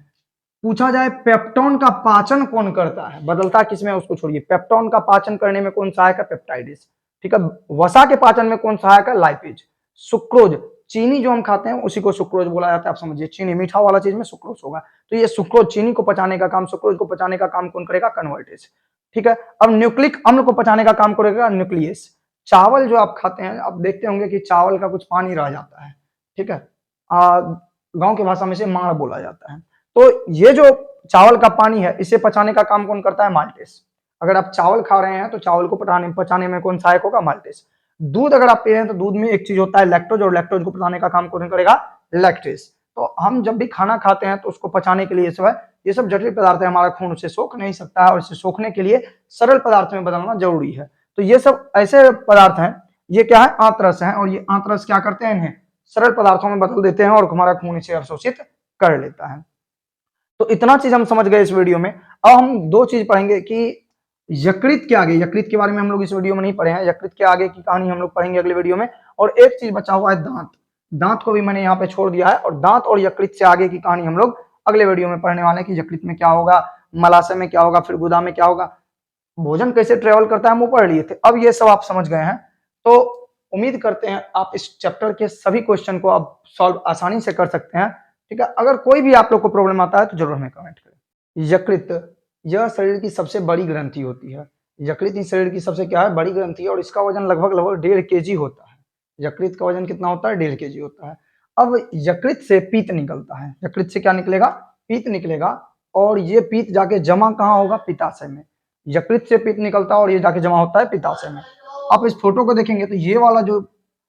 पूछा जाए पेप्टोन का पाचन कौन करता है, बदलता किसमें उसको छोड़िए। पेप्टोन का पाचन करने में कौन सहायक है? पेप्टाइडिस। ठीक है, वसा के पाचन में कौन सहायक है? लाइपेज। सुक्रोज, चीनी जो हम खाते हैं उसी को सुक्रोज बोला जाता है। आप समझिए, चीनी मीठा वाला चीज में सुक्रोज होगा, तो ये सुक्रोज चीनी को पचाने का काम, सुक्रोज को पचाने का काम कौन करेगा? कन्वर्टेज। ठीक है, अब न्यूक्लिक अम्ल को पचाने का काम करेगा न्यूक्लियस। चावल जो आप खाते हैं, आप देखते होंगे कि चावल का कुछ पानी रह जाता है, ठीक है, गांव की भाषा में से माड़ बोला जाता है। तो ये जो चावल का पानी है, इसे पचाने का काम कौन करता है? माल्टेस। अगर आप चावल खा रहे हैं तो चावल को पचाने में कौन सहायक होगा? माल्टेस। दूध अगर आप पी रहे हैं तो दूध में एक चीज होता है लैक्टोज, और लैक्टोज को पचाने का काम कौन करेगा? लैक्टेस। तो हम जब भी खाना खाते हैं तो उसको पचाने के लिए ये सब जटिल पदार्थ है, हमारा खून उसे सोख नहीं सकता है, और इसे सोखने के लिए सरल पदार्थ में बदलना जरूरी है। तो ये सब ऐसे पदार्थ हैं, ये क्या है? आंतरस है, और ये आंतरस क्या करते हैं? इन्हें सरल पदार्थों में बदल देते हैं और हमारा खून इसे अवशोषित कर लेता है। तो इतना चीज हम समझ गए इस वीडियो में। अब हम दो चीज पढ़ेंगे कि यकृत के आगे, यकृत के बारे में हम लोग इस वीडियो में नहीं पढ़े हैं, यकृत के आगे की कहानी हम लोग पढ़ेंगे अगले वीडियो में। और एक चीज बचा हुआ है दांत, दांत को भी मैंने यहाँ पे छोड़ दिया है, और दांत और यकृत से आगे की कहानी हम लोग अगले वीडियो में पढ़ने वाले हैं कि यकृत में क्या होगा, मलाशय में क्या होगा, फिर गुदा में क्या होगा, भोजन कैसे ट्रेवल करता है हम वो पढ़ लिए थे। अब ये सब आप समझ गए हैं, तो उम्मीद करते हैं आप इस चैप्टर के सभी क्वेश्चन को आप सॉल्व आसानी से कर सकते हैं। ठीक है, अगर कोई भी आप लोग को प्रॉब्लम आता है तो जरूर हमें कमेंट करें। यकृत, यह शरीर की सबसे बड़ी ग्रंथि होती है। यकृत इस शरीर की सबसे क्या है? बड़ी ग्रंथि है, और इसका वजन लगभग 1.5 kg होता है। यकृत का वजन कितना होता है? 1.5 kg होता है। अब यकृत से पीत निकलता है, यकृत से क्या निकलेगा? पीत निकलेगा, और ये पीत जाके जमा कहाँ होगा? पित्ताशय में। यकृत से पीत निकलता है और ये जाके जमा होता है पित्ताशय में। आप इस फोटो को देखेंगे तो ये वाला जो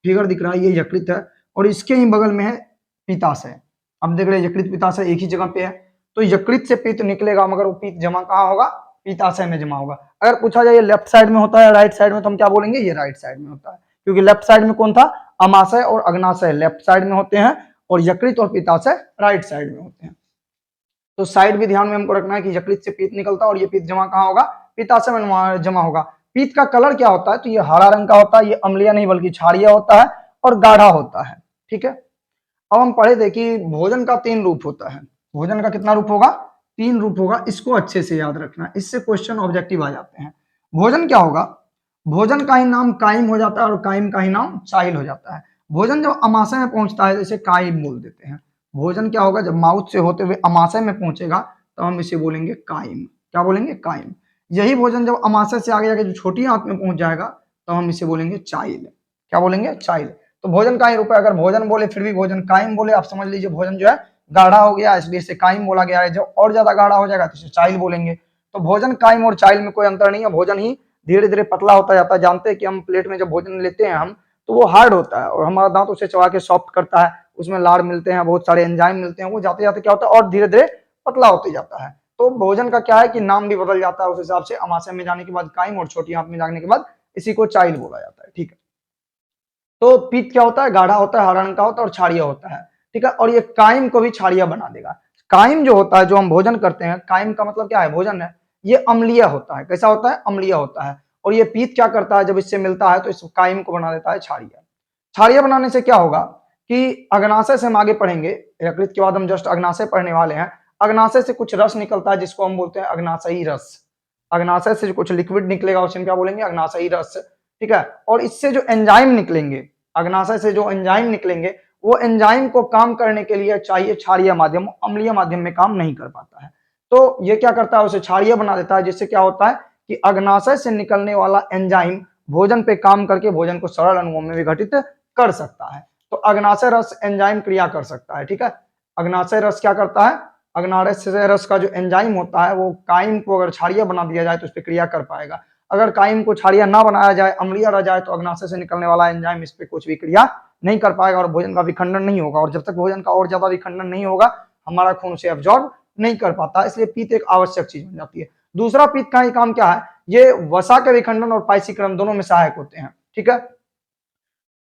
फिगर दिख रहा है ये यकृत है, और इसके ही बगल में है पित्ताशय। अब देख रहे हैं यकृत पित्ताशय एक ही जगह पे है, तो यकृत से पीत निकलेगा, मगर वो पीत जमा कहाँ होगा? पित्ताशय में जमा होगा। अगर पूछा जाए ये लेफ्ट साइड में होता है राइट साइड में, तो हम क्या बोलेंगे? ये राइट साइड में होता है, क्योंकि लेफ्ट साइड में कौन था? अमाशय और अग्नाशय लेफ्ट साइड में होते हैं, और यकृत और पित्ताशय राइट साइड में होते हैं। तो साइड भी ध्यान में हमको रखना है कि यकृत से पीत निकलता है, और ये पीत जमा कहाँ होगा? पित्ताशय में जमा होगा। पीत का कलर क्या होता है? तो ये हरा रंग का होता है, ये अम्लीय नहीं बल्कि क्षारीय होता है, और गाढ़ा होता है। ठीक है, अब हम पढ़े थे कि भोजन का 3 रूप होता है। भोजन का कितना रूप होगा? 3 रूप होगा, इसको अच्छे से याद रखना, इससे क्वेश्चन ऑब्जेक्टिव आ जाते हैं। भोजन क्या होगा? भोजन का ही नाम काइम हो जाता है, और काइम का ही नाम चाइल हो जाता है। भोजन जब अमाशय में पहुंचता है, जैसे काइम बोल देते हैं। भोजन क्या होगा? जब माउथ से होते हुए अमाशय में पहुंचेगा तो हम इसे बोलेंगे काइम। क्या बोलेंगे? काइम। यही भोजन जब अमाशय से आगे जाके जो छोटी आंत में पहुंच जाएगा तो हम इसे बोलेंगे चाइल। क्या बोलेंगे? चाइल। तो भोजन का ही रूप है। अगर भोजन बोले फिर भी भोजन काइम बोले, आप समझ लीजिए भोजन जो है गाढ़ा हो गया, इसलिए इसे काइम बोला गया है। जब और ज्यादा गाढ़ा हो जाएगा तो इसे चाइल बोलेंगे। तो भोजन काइम और चाइल में कोई अंतर नहीं है। भोजन ही धीरे धीरे पतला होता जाता है। जानते हैं कि हम प्लेट में जब भोजन लेते हैं हम, तो वो हार्ड होता है, और हमारा दांत उसे चबा के सॉफ्ट करता है, उसमें लार मिलते हैं, बहुत सारे एंजाइम मिलते हैं, वो जाते जाते क्या होता है? और धीरे धीरे पतला होते जाता है। तो भोजन का क्या है कि नाम भी बदल जाता है उस हिसाब से। अमाशय में जाने के बाद काइम, और छोटी आंत में जाने के बाद इसी को चाइल बोला जाता है। ठीक है, तो पीत क्या होता है? गाढ़ा होता है, हरा रंग का होता है, और क्षारीय होता है। ठीक है, और ये काइम को भी क्षारीय बना देगा। काइम जो होता है, जो हम भोजन करते हैं, काइम का मतलब क्या है? भोजन है, ये अम्लीय होता है। कैसा होता है? अम्लीय होता है। और ये पीत क्या करता है? जब इससे मिलता है तो इस काइम को बना देता है क्षारीय। क्षारीय बनाने से क्या होगा कि अग्नाशय से हम आगे पढ़ेंगे, यकृत के बाद हम जस्ट अग्नाशय पढ़ने वाले हैं। अग्नाशय से कुछ रस निकलता है जिसको हम बोलते हैं अग्नाशयी रस। अग्नाशय से कुछ लिक्विड निकलेगा उसे हम क्या बोलेंगे? अग्नाशयी रस। ठीक है, और इससे जो एंजाइम निकलेंगे, अग्नाशय से जो एंजाइम निकलेंगे, वो एंजाइम को काम करने के लिए चाहिए क्षारीय माध्यम, अम्लीय माध्यम में काम नहीं कर पाता है। तो ये क्या करता है? उसे क्षारीय बना देता है, जिससे क्या होता है कि अग्नाशय से निकलने वाला एंजाइम भोजन पे काम करके भोजन को सरल अणुओं में विघटित कर सकता है। तो अग्नाशय रस एंजाइम क्रिया कर सकता है, ठीक है। अग्नाशय रस क्या करता है, अग्नाशय रस का जो एंजाइम होता है वो काइम को अगर क्षारीय बना दिया जाए तो उस पर क्रिया कर पाएगा। अगर काइम को क्षारीय ना बनाया जाए, अम्लीय रह जाए, तो अग्नाशय से निकलने वाला एंजाइम इस पे कुछ भी क्रिया नहीं कर पाएगा और भोजन का विखंडन नहीं होगा। और जब तक भोजन का और ज्यादा विखंडन नहीं होगा, हमारा खून उसे एब्जॉर्ब नहीं कर पाता, इसलिए पीत एक आवश्यक चीज बन जाती है। दूसरा, पीत का ही काम क्या है, ये वसा के विखंडन और पाइसीकरण दोनों में सहायक होते हैं, ठीक है।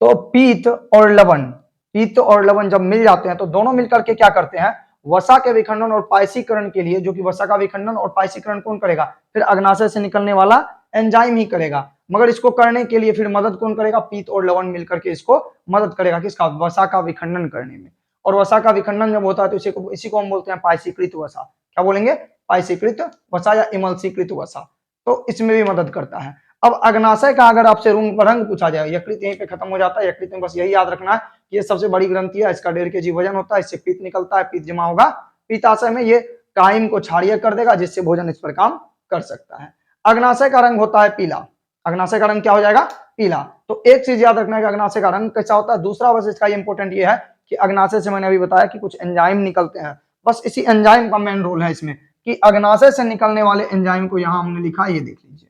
तो पीत और लवण जब मिल जाते हैं तो दोनों मिलकर के क्या करते हैं, वसा के विखंडन और पाइसीकरण के लिए, जो कि वसा का विखंडन और पाइसीकरण कौन करेगा, फिर अग्नाशय से निकलने वाला एंजाइम ही करेगा। मगर इसको करने के लिए फिर मदद कौन करेगा, पीत और लवण मिलकर के इसको मदद करेगा, किसका, वसा का विखंडन करने में। और वसा का विखंडन जब होता है तो इसी को हम बोलते हैं पाइसीकृत वसा। क्या बोलेंगे, पाइसीकृत वसा या इमल्सीकृत वसा। तो इसमें भी मदद करता है। अब अग्नाशय का अगर आपसे रंग पूछा जाए, यकृत यहीं पे खत्म हो जाता है। यकृत में बस यही याद रखना है कि ये सबसे बड़ी ग्रंथि है, इसका 1.5 kg वजन होता है, इससे पीत निकलता है, पीत जमा होगा पित्ताशय में, ये काइम को क्षारीय कर देगा, जिससे भोजन इस पर काम कर सकता है। अग्नाशय का रंग होता है पीला। अग्नाशय का रंग क्या हो जाएगा, पीला। तो एक चीज याद रखना है कि अग्नाशय का रंग कैसा होता है। दूसरा बस इसका इंपॉर्टेंट ये है कि अग्नाशय से मैंने अभी बताया कि कुछ एंजाइम निकलते हैं, बस इसी एंजाइम का मेन रोल है इसमें, कि अग्नाशय से निकलने वाले एंजाइम को यहां हमने लिखा, ये देख लीजिए।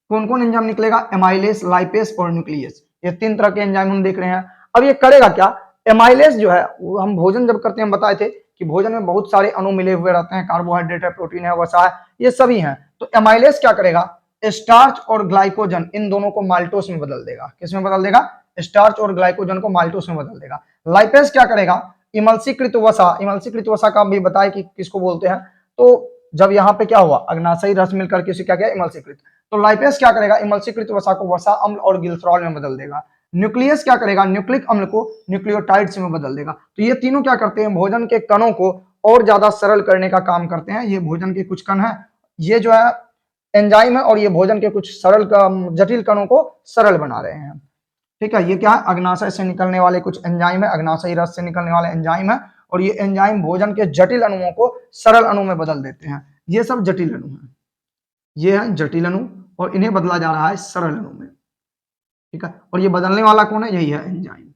कौन कौन एंजाइम निकलेगा, एमाइलेस, लाइपेस और न्यूक्लियस। ये 3 तरह के एंजाइम हम देख रहे हैं। अब ये करेगा क्या, एमाइलेस जो है वो हम भोजन जब करते हैं, हम बताए थे कि भोजन में बहुत सारे अणु मिले हुए रहते हैं, कार्बोहाइड्रेट है, प्रोटीन है, वसा है, ये सभी हैं। तो एमाइलेस क्या करेगा, स्टार्च और ग्लाइकोजन इन दोनों को माल्टोस में बदल देगा। किसमें बदल देगा, स्टार्च और ग्लाइकोजन को माल्टोस में बदल देगा। लाइपेस क्या करेगा, इमल्सीकृत वसा, इमल्सीकृत वसा का भी बताए कि किसको बोलते हैं। तो जब यहाँ पे क्या हुआ, अग्नाशयी रस मिलकर के इसे क्या किया, इमल्सीकृत। तो लाइपेस क्या करेगा, इमल्सीकृत वसा को वसा अम्ल और गिल्सरॉल में बदल देगा। न्यूक्लियस क्या करेगा, न्यूक्लिक अम्ल को न्यूक्लियोटाइड्स में बदल देगा। तो ये तीनों क्या करते हैं, भोजन के कणों को और ज्यादा सरल करने का काम करते हैं। ये भोजन के कुछ कण हैं, ये जो है एंजाइम है, और ये भोजन के कुछ सरल जटिल कणों को सरल बना रहे हैं, ठीक है। ये क्या है, अग्नाशय से निकलने वाले कुछ एंजाइम है, अग्नाशयी रस से निकलने वाले एंजाइम है, और ये एंजाइम भोजन के जटिल अणुओं को सरल अणु में बदल देते हैं। ये सब जटिल अणु हैं, ये है जटिल अणु, और इन्हें बदला जा रहा है सरल अणु में, ठीक है। और ये बदलने वाला कौन है, यही है एंजाइम।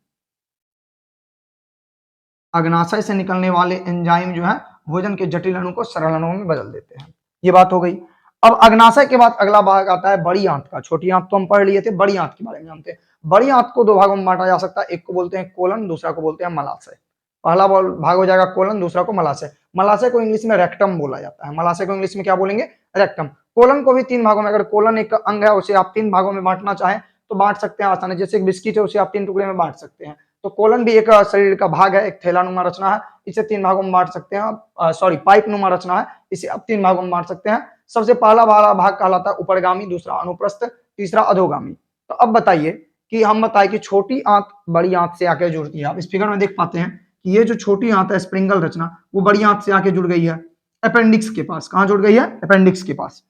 अग्नाशय से निकलने वाले एंजाइम जो है भोजन के जटिल अणु को सरल अणुओं में बदल देते हैं। ये बात हो गई। अब अग्नाशय के बाद अगला भाग आता है बड़ी आंत का। छोटी आंत तो हम पढ़ लिए थे, बड़ी आंत के बारे में जानते हैं। बड़ी आंत को 2 भागों में बांटा जा सकता है, एक को बोलते हैं कोलन, दूसरा को बोलते हैं मलाशय। पहला भाग हो जाएगा कोलन, दूसरा को मलाशय। मलाशय को इंग्लिश में रेक्टम बोला जाता है। मलाशय को इंग्लिश में क्या बोलेंगे, रेक्टम। कोलन को भी 3 भागों में, अगर कोलन एक अंग है उसे आप 3 भागों में बांटना चाहें तो बांट सकते हैं आसानी, जैसे एक बिस्किट है उसे आप 3 टुकड़े में बांट सकते हैं। तो कोलन भी एक शरीर का भाग है, एक थैलानुमा रचना है, इसे 3 भागों में बांट सकते हैं। सॉरी, पाइप नुमा रचना है, इसे आप 3 भागों में बांट सकते हैं। सबसे पहला वाला भाग कहलाता है ऊपरगामी, दूसरा अनुप्रस्थ, तीसरा अधोगामी। तो अब बताइए कि हम बताएं कि छोटी आंत बड़ी आंत से आकर जुड़ती है। आप इस फिगर में देख पाते हैं कि ये जो छोटी आंत है, स्प्रिंगल रचना, वो बड़ी आंत से आके जुड़ गई है अपेंडिक्स के पास। कहां जुड़ गई है, अपेंडिक्स के पास।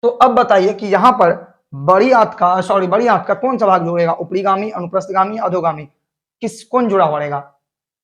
तो अब बताइए कि यहाँ पर बड़ी आंत का कौन सा भाग जुड़ेगा, ऊपरीगामी, अनुप्रस्थगामी, अधोगामी, कौन जुड़ा हुआ रहेगा।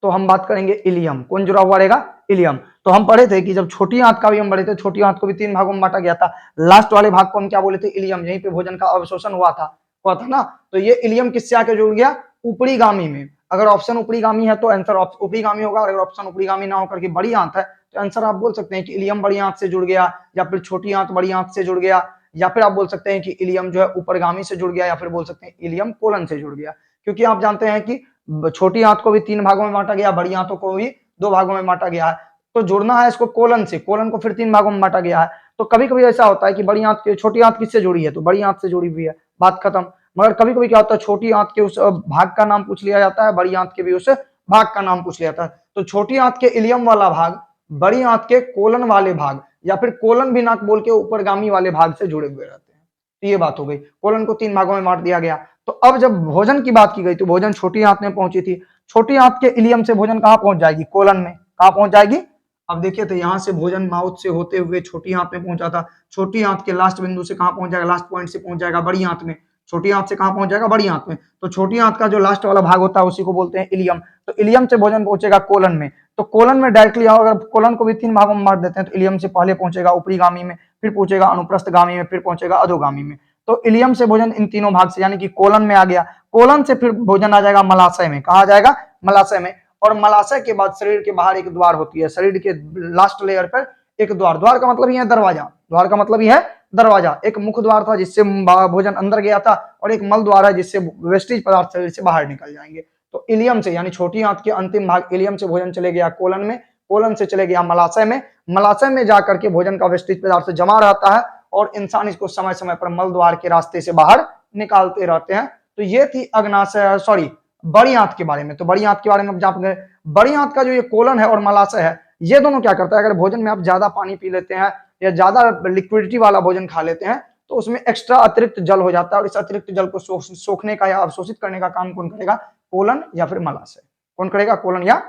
तो हम बात करेंगे इलियम। कौन जुड़ा हुआ रहेगा, इलियम। तो हम पढ़े थे कि जब छोटी आंत का भी हम पढ़े थे, छोटी आंत को भी 3 भागों में बांटा गया था। लास्ट वाले भाग को हम क्या बोले थे, इलियम। यहीं पे भोजन का अवशोषण हुआ था ना। तो ये इलियम किससे आके जुड़ गया, ऊपरीगामी में। अगर ऑप्शन ऊपरीगामी है तो आंसर ऊपरीगामी होगा, और अगर ऑप्शन ऊपरीगामी ना होकर के बड़ी आंत है तो आंसर आप बोल सकते हैं कि इलियम बड़ी आंत से जुड़ गया, या फिर छोटी आंत बड़ी आंत से जुड़ गया, या फिर आप बोल सकते हैं कि इलियम जो है ऊपरगामी से जुड़ गया, या फिर बोल सकते हैं इलियम कोलन से जुड़ गया। क्योंकि आप जानते हैं कि छोटी आंत को भी 3 भागों में बांटा गया, बड़ी आंतों को भी 2 भागों में बांटा गया है। तो जुड़ना है इसको कोलन से, कोलन को फिर 3 भागों में बांटा गया है। तो कभी कभी ऐसा होता है कि बड़ी आंत छोटी आंत किससे जुड़ी है, तो बड़ी आंत से जुड़ी हुई है, बात खत्म। मगर कभी कभी क्या होता है, छोटी आंत के उस भाग का नाम पूछ लिया जाता है, बड़ी आंत के भी उस भाग का नाम पूछ लिया जाता है। तो छोटी आंत के इलियम वाला भाग बड़ी आंत के कोलन वाले भाग, या फिर कोलन भी ना बोल के ऊपरगामी वाले भाग से जुड़े हुए रहते हैं। तो ये बात हो गई, कोलन को 3 भागों में बांट दिया गया। तो अब जब भोजन की बात की गई तो भोजन छोटी आंत में पहुंची थी। छोटी आंत के इलियम से भोजन कहां पहुंच जाएगी, कोलन में। कहां पहुंच जाएगी, अब देखिए तो यहां से भोजन माउथ से होते हुए छोटी आंत में पहुंचा था। छोटी आंत के लास्ट बिंदु से कहां पहुंच जाएगा, लास्ट पॉइंट से पहुंच जाएगा बड़ी आंत में। छोटी आंत से कहां पहुंच जाएगा, बड़ी आंत में। तो छोटी आंत का जो लास्ट वाला भाग होता है उसी को बोलते हैं इलियम। तो इलियम से भोजन पहुंचेगा कोलन में। तो कोलन में डायरेक्टली आओ, अगर कोलन को भी 3 भागों में बांट देते हैं, तो इलियम से पहले पहुंचेगा ऊपरी गामी में, फिर पहुंचेगा अनुप्रस्थगामी में, फिर पहुंचेगा अधोगामी में। तो इलियम से भोजन इन तीनों भाग से, यानी कि कोलन में आ गया। कोलन से फिर भोजन आ जाएगा मलाशय में। कहा जाएगा, मलाशय में। और मलाशय के बाद शरीर के बाहर एक द्वार होती है, शरीर के लास्ट लेयर पर एक द्वार। द्वार का मतलब ये है दरवाजा, द्वार का मतलब ये है दरवाजा। एक मुख्य द्वार था जिससे भोजन अंदर गया था, और एक मल द्वार है जिससे वेस्टेज पदार्थ शरीर से बाहर निकल जाएंगे। तो इलियम से, यानी छोटी आंत के अंतिम भाग इलियम से भोजन चले गया कोलन में, कोलन से चले गया मलाशय में, मलाशय में जाकर के भोजन का वेस्टेज पदार्थ जमा रहता है, और इंसान इसको समय समय पर मल द्वार के रास्ते से बाहर निकालते रहते हैं। तो ये थी अग्नाशय, सॉरी, बड़ी आंत के बारे में। तो बड़ी आंत के बारे में अब जान गए। बड़ी आंत का जो ये कोलन है और मलाशय है, ये दोनों क्या करता है, अगर भोजन में आप ज्यादा पानी पी लेते हैं या ज्यादा लिक्विडिटी वाला भोजन खा लेते हैं, तो उसमें एक्स्ट्रा अतिरिक्त जल हो जाता है, और इस अतिरिक्त जल को सोखने का या अवशोषित करने का काम कौन करेगा, कोलन या फिर मलाशय। कौन करेगा, कोलन या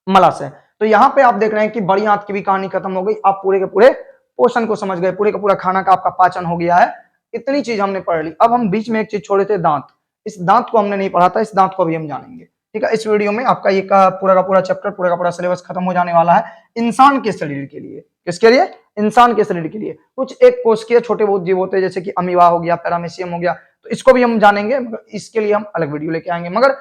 मलाशय। तो यहाँ पे आप देख रहे हैं कि बड़ी आंत की भी कहानी खत्म हो गई। आप पूरे के पूरे पोषण को समझ गए, पूरे का पूरा खाना का आपका पाचन हो गया है। इतनी चीज हमने पढ़ ली। अब हम बीच में एक चीज छोड़े थे, दांत। इस दांत को हमने नहीं पढ़ा था, इस दांत को भी हम जानेंगे। ठीक है, इस वीडियो में आपका ये पूरा का पूरा चैप्टर, पूरा का पूरा सिलेबस खत्म हो जाने वाला है इंसान के शरीर के लिए। किसके लिए, इंसान के शरीर के लिए। कुछ एक कोशिकीय छोटे बहुत जीव होते हैं, जैसे कि अमीबा हो गया, पैरामीशियम हो गया, तो इसको भी हम जानेंगे, मगर इसके लिए हम अलग वीडियो लेके आएंगे। मगर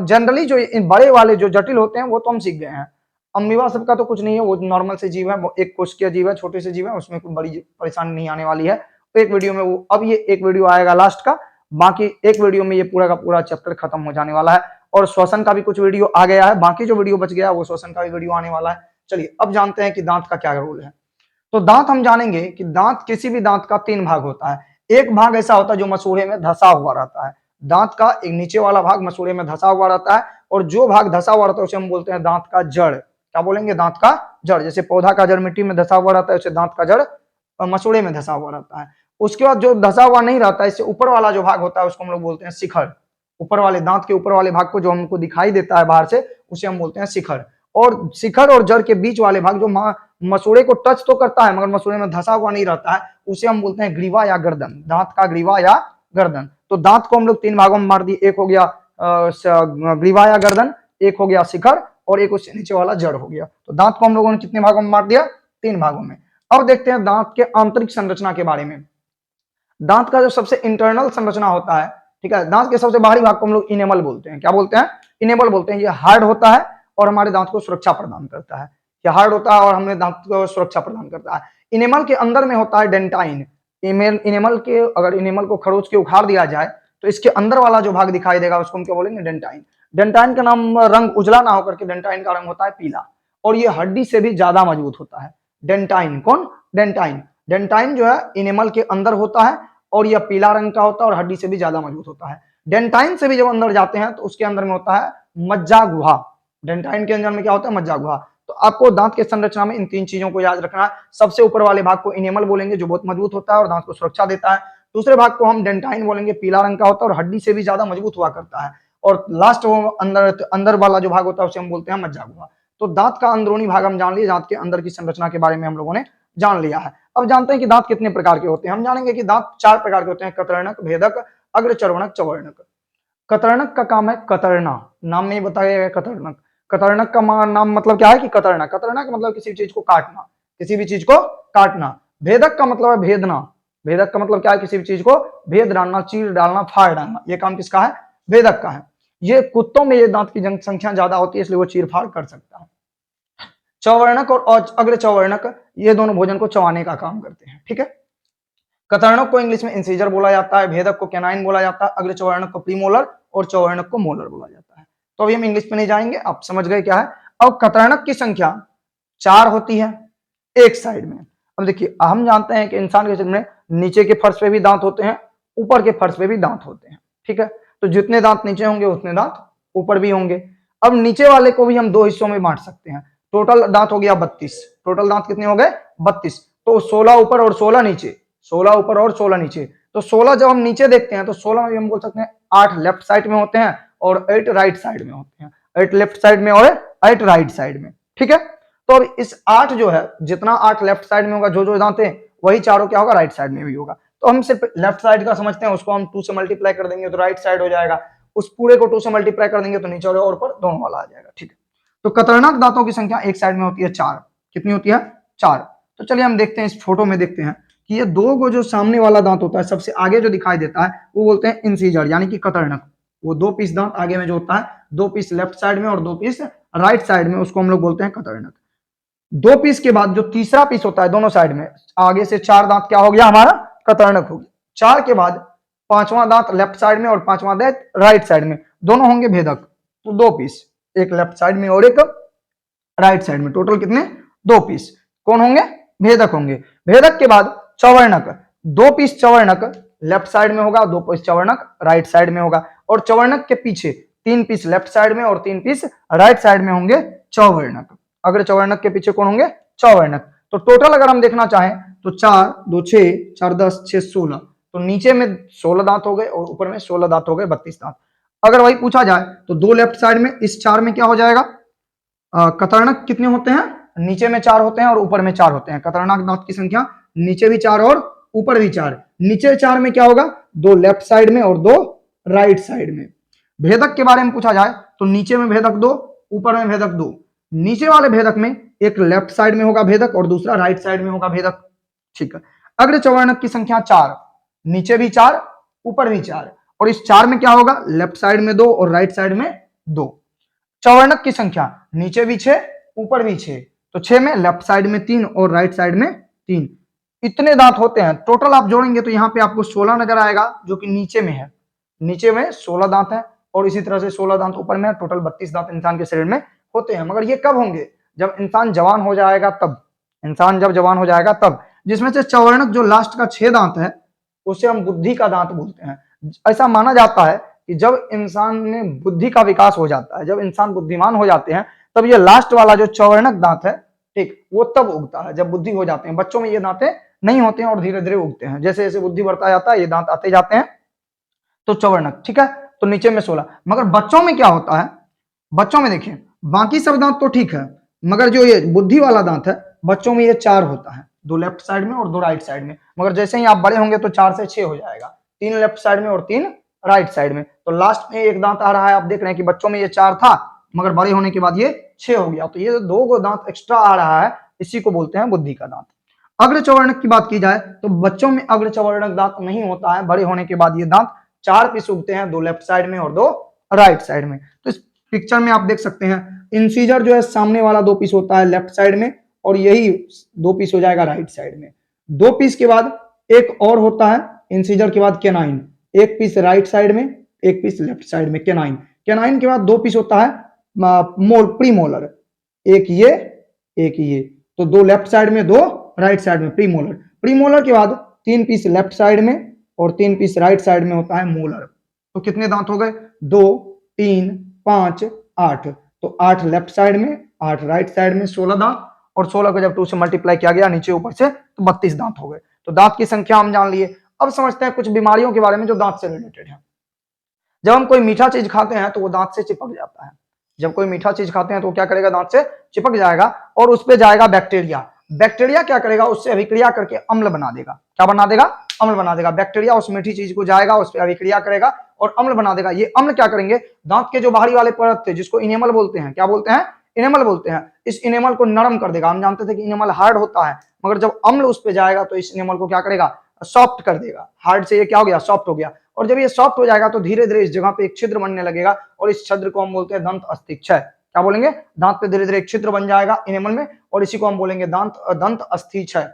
जनरली जो बड़े वाले जो जटिल होते हैं वो तो हम सीख गए हैं। अमीबा सबका तो कुछ नहीं है, वो नॉर्मल से जीव है, वो एक कोशिकीय जीव है, छोटे से जीव है, उसमें कोई बड़ी परेशानी नहीं आने वाली है। तो एक वीडियो में वो, अब ये एक वीडियो आएगा लास्ट का, बाकी एक वीडियो में ये पूरा का पूरा चैप्टर खत्म हो जाने वाला है। और श्वसन का भी कुछ वीडियो आ गया है, बाकी जो वीडियो बच गया वो श्वसन का भी वीडियो आने वाला है। चलिए अब जानते हैं कि दांत का क्या रोल है। तो दांत हम जानेंगे कि दांत, किसी भी दांत का 3 भाग होता है। एक भाग ऐसा होता है जो मसूड़े में धंसा हुआ रहता है। दांत का एक नीचे वाला भाग मसूड़े में धंसा हुआ रहता है, और जो भाग धंसा हुआ रहता है उसे हम बोलते हैं दांत का जड़। क्या बोलेंगे, दांत का जड़। जैसे पौधा का जड़ मिट्टी में धंसा हुआ रहता है, उसे दांत का जड़ मसूड़े में धंसा हुआ रहता है। उसके बाद जो धंसा हुआ नहीं रहता है, इससे ऊपर वाला जो भाग होता है उसको हम लोग बोलते हैं शिखर। ऊपर वाले दांत के ऊपर वाले भाग को जो हमको दिखाई देता है बाहर से, उसे हम बोलते हैं शिखर। और शिखर और जड़ के बीच वाले भाग जो मसूड़े को टच तो करता है मगर मसूड़े में धंसा हुआ नहीं रहता है, उसे हम बोलते हैं ग्रीवा या गर्दन। दांत का ग्रीवा या गर्दन। तो दांत को हम लोग 3 भागों में मार दिए, एक हो गया ग्रीवा या गर्दन, एक हो गया शिखर, और एक उससे नीचे वाला जड़ हो गया। तो दांत को हम लोगों ने कितने भागों में मार दिया, 3 भागों में। अब देखते हैं दांत के आंतरिक संरचना के बारे में। दांत का जो सबसे इंटरनल संरचना होता है, ठीक है, दांत के सबसे बाहरी भाग को हम लोग इनेमल बोलते हैं। क्या बोलते हैं, इनेमल बोलते हैं। ये हार्ड होता है और हमारे दांत को सुरक्षा प्रदान करता है। ये हार्ड होता है और हमें दांत को सुरक्षा प्रदान करता है। इनेमल के अंदर में होता है डेंटाइन। इनेमल के, अगर इनेमल को खरोच के उखाड़ दिया जाए तो इसके अंदर वाला जो भाग दिखाई देगा उसको हम क्या बोलेंगे, डेंटाइन। डेंटाइन का नाम रंग उजला ना होकर के डेंटाइन का रंग होता है पीला, और ये हड्डी से भी ज्यादा मजबूत होता है। डेंटाइन, कौन, डेंटाइन। डेंटाइन जो है इनेमल के अंदर होता है, और यह पीला रंग का होता है और हड्डी से भी ज्यादा मजबूत होता है। डेंटाइन से भी जब अंदर जाते हैं तो उसके अंदर में होता है मज्जा गुहा। डेंटाइन के अंदर में क्या होता है, मज्जा गुहा। तो आपको दांत के संरचना में इन 3 चीजों को याद रखना है। सबसे ऊपर वाले भाग को इनेमल बोलेंगे, जो बहुत मजबूत होता है और दांत को सुरक्षा देता है। दूसरे भाग को हम डेंटाइन बोलेंगे, पीला रंग का होता है और हड्डी से भी ज्यादा मजबूत हुआ करता है। और लास्ट वो अंदर वाला जो भाग होता है उसे हम बोलते हैं मज्जा गुहा। तो दांत का अंदरूनी भाग हम जान लिए, दांत के अंदर की संरचना के बारे में हम लोगों ने जान लिया है। अब जानते हैं कि दांत कितने प्रकार के होते हैं। हम जानेंगे कि दांत 4 प्रकार के होते हैं, कतर्णक, भेदक, अग्रचर्वणक, चवर्णक। कतर्णक का काम है कतरना, नाम में ही बताया गया कतर्णक। कतर्णक का नाम मतलब क्या है कि कतरना। कतरना का मतलब किसी चीज को काटना, किसी भी चीज को काटना। भेदक का मतलब है भेदना। भेदक का मतलब क्या है, किसी भी चीज को भेद डालना, चीर डालना, फाड़ डालना। ये काम किसका है, भेदक का है। ये कुत्तों में ये दांत की जनसंख्या ज्यादा होती है, इसलिए वो चीर फाड़ कर सकता है। चवर्णक और अग्र चवर्णक, ये दोनों भोजन को चबाने का काम करते हैं। ठीक है, कतर्णक को इंग्लिश में इंसीजर बोला जाता है, भेदक को कैनाइन बोला जाता है, अग्र चवर्णक को प्रीमोलर और चवर्णक को मोलर बोला जाता है। तो अभी हम इंग्लिश में नहीं जाएंगे, आप समझ गए क्या है। अब कतर्णक की संख्या 4 होती है एक साइड में। अब देखिए, हम जानते हैं कि इंसान के शरीर में नीचे के फर्श पे भी दांत होते हैं, ऊपर के फर्श पे भी दांत होते हैं। ठीक है, तो जितने दांत नीचे होंगे उतने दांत ऊपर भी होंगे। अब नीचे वाले को भी हम 2 हिस्सों में बांट सकते हैं। टोटल दांत हो गया 32। टोटल दांत कितने हो गए, 32। तो 16 ऊपर और 16 नीचे, 16 ऊपर और 16 नीचे। तो 16 जब हम नीचे देखते हैं तो 16 में भी हम बोल सकते हैं 8 लेफ्ट साइड में होते हैं और 8 राइट साइड में होते हैं। 8 लेफ्ट साइड में और 8 राइट साइड में। ठीक है, तो अब इस 8 जो है, जितना 8 लेफ्ट साइड में होगा, जो जो दांत है वही चारों क्या होगा, राइट साइड में भी होगा। तो हम सिर्फ लेफ्ट साइड का समझते हैं, उसको हम 2 से मल्टीप्लाई कर देंगे तो राइट साइड हो जाएगा, उस पूरे को 2 से मल्टीप्लाई कर देंगे तो नीचे और ऊपर दोनों वाला आ जाएगा। ठीक है, तो कतरनाक दांतों की संख्या एक साइड में होती है 4। कितनी होती है? 4। तो चलिए हम देखते हैं, इस फोटो में देखते हैं कि ये दो को जो सामने वाला दांत होता है सबसे आगे जो दिखाई देता है वो बोलते हैं इंसीजर, यानी कि कतरनक। वो 2 पीस दांत आगे में जो होता है, 2 पीस लेफ्ट साइड में और 2 पीस राइट साइड में, उसको हम लोग बोलते हैं कतरनक। 2 पीस के बाद जो तीसरा पीस होता है दोनों साइड में, आगे से 4 दांत क्या हो गया हमारा? कतरनक हो गया। 4 के बाद 5वां दांत लेफ्ट साइड में और 5वां दांत राइट साइड में, दोनों होंगे भेदक। तो 2 पीस, एक लेफ्ट साइड में और एक राइट साइड में, टोटल कितने? 2 पीस। कौन होंगे? भेदक होंगे। भेदक के बाद चवर्णक, 2 पीस चवर्णक लेफ्ट साइड में होगा, 2 पीस चवर्णक राइट साइड में होगा, और चवर्णक के पीछे 3 पीस लेफ्ट साइड में और 3 पीस राइट साइड में होंगे चवर्णक। अगर चवर्णक के पीछे कौन होंगे? चवर्णक। तो टोटल अगर हम देखना चाहें तो 4 2 6 4 10 6 16, तो नीचे में 16 दांत हो गए और ऊपर में 16 दांत हो गए, 32 दांत। अगर वही पूछा जाए तो 2 लेफ्ट साइड में, इस 4 में क्या हो जाएगा? कतरनक कितने होते हैं? नीचे में 4 होते हैं और ऊपर में 4 होते हैं। कतरनाक दांत की संख्या नीचे भी 4 और ऊपर भी 4। नीचे 4 में क्या होगा? 2 लेफ्ट साइड में और 2 राइट साइड में। भेदक के बारे में पूछा जाए तो नीचे में भेदक 2, ऊपर में भेदक 2। नीचे वाले भेदक में एक लेफ्ट साइड में होगा भेदक और दूसरा राइट साइड में होगा भेदक। ठीक है, अग्र चवर्णक की संख्या 4, नीचे भी 4 ऊपर भी 4, और इस 4 में क्या होगा? लेफ्ट साइड में 2 और राइट साइड में 2। चवर्णक की संख्या नीचे भी 6 ऊपर भी 6, तो 6 में लेफ्ट साइड में 3 और राइट साइड में 3। इतने दांत होते हैं। टोटल आप जोड़ेंगे तो यहाँ पे आपको 16 नजर आएगा, जो कि नीचे में है। नीचे में 16 दांत है और इसी तरह से 16 दांत ऊपर में है। टोटल 32 दांत इंसान के शरीर में होते हैं। मगर ये कब होंगे? जब इंसान जवान हो जाएगा तब। इंसान जब जवान हो जाएगा तब। जिसमें से चवर्णक जो लास्ट का 6 दांत है उसे हम बुद्धि का दांत बोलते हैं। ऐसा माना जाता है कि जब इंसान में बुद्धि का विकास हो जाता है, जब इंसान बुद्धिमान हो जाते हैं, तब ये लास्ट वाला जो चवर्णक दांत है, ठीक, वो तब उगता है जब बुद्धि हो जाते हैं। बच्चों में ये दांतें नहीं होते हैं और धीरे धीरे उगते हैं। जैसे जैसे बुद्धि बढ़ता जाता है ये दांत आते जाते हैं। तो चवर्णक, ठीक है। तो नीचे में 16। मगर बच्चों में क्या होता है? बच्चों में देखिए, बाकी सब दांत तो ठीक है, मगर जो ये बुद्धि वाला दांत है बच्चों में ये 4 होता है, 2 लेफ्ट साइड में और 2 राइट साइड में। मगर जैसे ही आप बड़े होंगे तो 4 से 6 हो जाएगा, 3 लेफ्ट साइड में और 3 राइट साइड में। तो लास्ट में एक दांत आ रहा है, आप देख रहे हैं कि बच्चों में ये 4 था, मगर बड़े होने के बाद ये 6 हो गया। तो ये 2 को दांत एक्स्ट्रा आ रहा है, इसी को बोलते हैं बुद्धि का दांत। अग्र चवर्णक की बात की जाए तो बच्चों में अग्र चवर्णक दांत नहीं होता है। बड़े होने के बाद ये दांत 4 पीस उगते हैं, 2 लेफ्ट साइड में और 2 राइट साइड में। तो इस पिक्चर में आप देख सकते हैं, इंसीजर जो है सामने वाला 2 पीस होता है लेफ्ट साइड में, और यही 2 पीस हो जाएगा राइट साइड में। 2 पीस के बाद एक और होता है इंसीजर के बाद केनाइन, 1 पीस राइट साइड में 1 पीस लेफ्ट साइड में। केनाइन, केनाइन के बाद 2 पीस होता है प्रीमोलर, एक ये। तो 2 लेफ्ट साइड में 2 राइट साइड में, प्रीमोलर। प्रीमोलर के बाद 3 पीस लेफ्ट साइड में और 3 पीस राइट साइड में होता है मोलर। तो कितने दांत हो गए? 2 3 5 8। तो 8 लेफ्ट साइड में, 8 राइट साइड में, 16 दांत, और 16 को जब 2 से मल्टीप्लाई किया गया नीचे ऊपर से तो 32 दांत हो गए। तो दांत की संख्या हम जान लिए। अब समझते हैं कुछ बीमारियों के बारे में जो दांत से रिलेटेड है। जब हम कोई मीठा चीज खाते हैं तो वो दांत से चिपक जाता है। जब कोई मीठा चीज खाते हैं तो क्या करेगा? दांत से चिपक जाएगा और उस पर जाएगा बैक्टीरिया। बैक्टीरिया क्या करेगा? उससे अभिक्रिया करके अम्ल बना देगा। क्या बना देगा? अम्ल बना देगा। बैक्टीरिया उस मीठी चीज को जाएगा, उस पर अभिक्रिया करेगा और अम्ल बना देगा। ये अम्ल क्या करेंगे? दांत के जो बाहरी वाले परत थे, जिसको इनेमल बोलते हैं, क्या बोलते हैं? इनेमल बोलते हैं। इस इनेमल को नरम कर देगा। हम जानते थे कि इनेमल हार्ड होता है, मगर जब अम्ल उस पर जाएगा तो इस इनेमल को क्या करेगा? सॉफ्ट कर देगा। हार्ड से ये क्या हो गया? सॉफ्ट हो गया। और जब ये सॉफ्ट हो जाएगा तो धीरे धीरे इस जगह पे एक छिद्र बनने लगेगा और इस छिद्र को हम बोलते हैं दंत अस्थिक्षय। क्या बोलेंगे? दांत पे धीरे धीरे एक छिद्र बन जाएगा इनेमल में और इसी को हम बोलेंगे दंत अस्थिक्षय।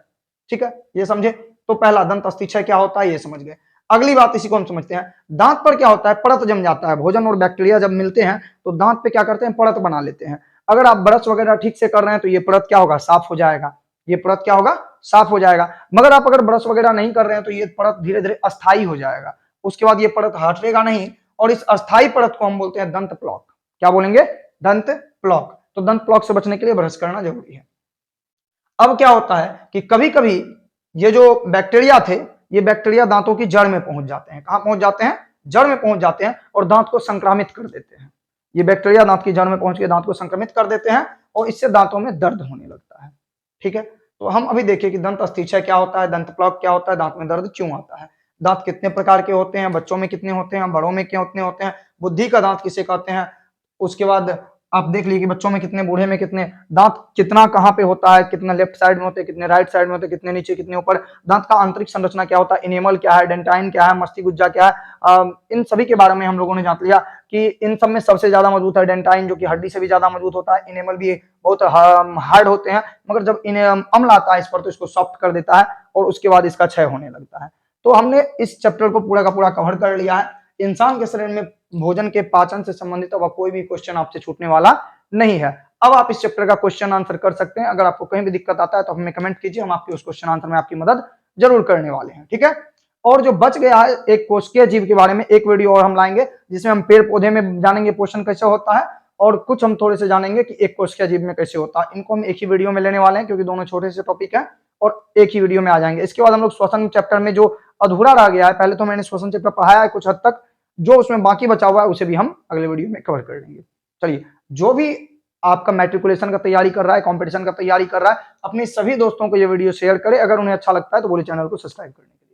ठीक है, ये समझे? तो पहला दंत अस्थिक्षय क्या होता है ये समझ गए। अगली बात इसी को हम समझते हैं। दांत पर क्या होता है? परत जम जाता है। भोजन और बैक्टीरिया जब मिलते हैं तो दांत पे क्या करते हैं? परत बना लेते हैं। अगर आप ब्रश वगैरह ठीक से कर रहे हैं तो ये परत क्या होगा? साफ हो जाएगा। ये परत क्या होगा? साफ हो जाएगा। मगर आप अगर ब्रश वगैरह नहीं कर रहे हैं तो ये परत धीरे धीरे अस्थायी हो जाएगा। उसके बाद ये परत हटेगा नहीं और इस अस्थायी परत को हम बोलते हैं दंत प्लॉक। क्या बोलेंगे? दंत प्लॉक। तो दंत प्लॉक से बचने के लिए ब्रश करना जरूरी है। अब क्या होता है कि कभी कभी ये जो बैक्टीरिया थे, ये बैक्टीरिया दांतों की जड़ में पहुंच जाते हैं। कहां पहुंच जाते हैं? जड़ में पहुंच जाते हैं और दांत को संक्रमित कर देते हैं। ये बैक्टीरिया दांत की जड़ में पहुंच के दांत को संक्रमित कर देते हैं और इससे दांतों में दर्द होने लगता है। ठीक है, तो हम अभी देखिए कि दंत अस्थिक्षय क्या होता है, दंत प्लग क्या होता है, दांत में दर्द क्यों आता है, दांत कितने प्रकार के होते हैं, बच्चों में कितने होते हैं, बड़ों में कितने होते हैं, बुद्धि का दांत किसे कहते हैं। उसके बाद आप देख लीजिए कि बच्चों में कितने, बूढ़े में कितने, दांत कितना कहाँ पे होता है, कितना लेफ्ट साइड में होते हैं, कितने राइट साइड में होते हैं, कितने नीचे कितने ऊपर, दांत का आंतरिक संरचना क्या होता है, इनेमल क्या है, डेंटाइन क्या है, मस्तिष्क क्या है, इन सभी के बारे में हम लोगों ने जान लिया कि इन सब में सबसे ज्यादा मजबूत है डेंटाइन, जो कि हड्डी से भी ज्यादा मजबूत होता है। इनेमल भी बहुत हार्ड होते हैं, मगर जब इन्हें अम्ल आता है इस पर तो इसको सॉफ्ट कर देता है और उसके बाद इसका क्षय होने लगता है। तो हमने इस चैप्टर को पूरा का पूरा कवर कर लिया है। इंसान के शरीर में भोजन के पाचन से संबंधित अब कोई भी क्वेश्चन आपसे छूटने वाला नहीं है। अब आप इस चैप्टर का क्वेश्चन आंसर कर सकते हैं। अगर आपको कहीं भी दिक्कत आता है तो हमें कमेंट कीजिए, हम आपकी उस क्वेश्चन आंसर में आपकी मदद जरूर करने वाले हैं, ठीक है। और जो बच गया है एक कोशिकीय जीव के बारे में एक वीडियो और हम लाएंगे, जिसमें हम पेड़ पौधे में जानेंगे पोषण कैसे होता है और कुछ हम थोड़े से जानेंगे कि एक कोशिकीय जीव में कैसे होता है। इनको हम एक ही वीडियो में लेने वाले हैं क्योंकि दोनों छोटे से टॉपिक है और एक ही वीडियो में आ जाएंगे। इसके बाद हम लोग श्वसन चैप्टर में जो अधूरा रह गया है, पहले तो मैंने श्वसन चैप्टर पढ़ाया है कुछ हद तक, जो उसमें बाकी बचा हुआ है उसे भी हम अगले वीडियो में कवर कर लेंगे। चलिए, जो भी आपका मैट्रिकुलेशन का तैयारी कर रहा है, कंपटीशन का तैयारी कर रहा है, अपने सभी दोस्तों को ये वीडियो शेयर करें। अगर उन्हें अच्छा लगता है तो बोले चैनल को सब्सक्राइब करने के लिए।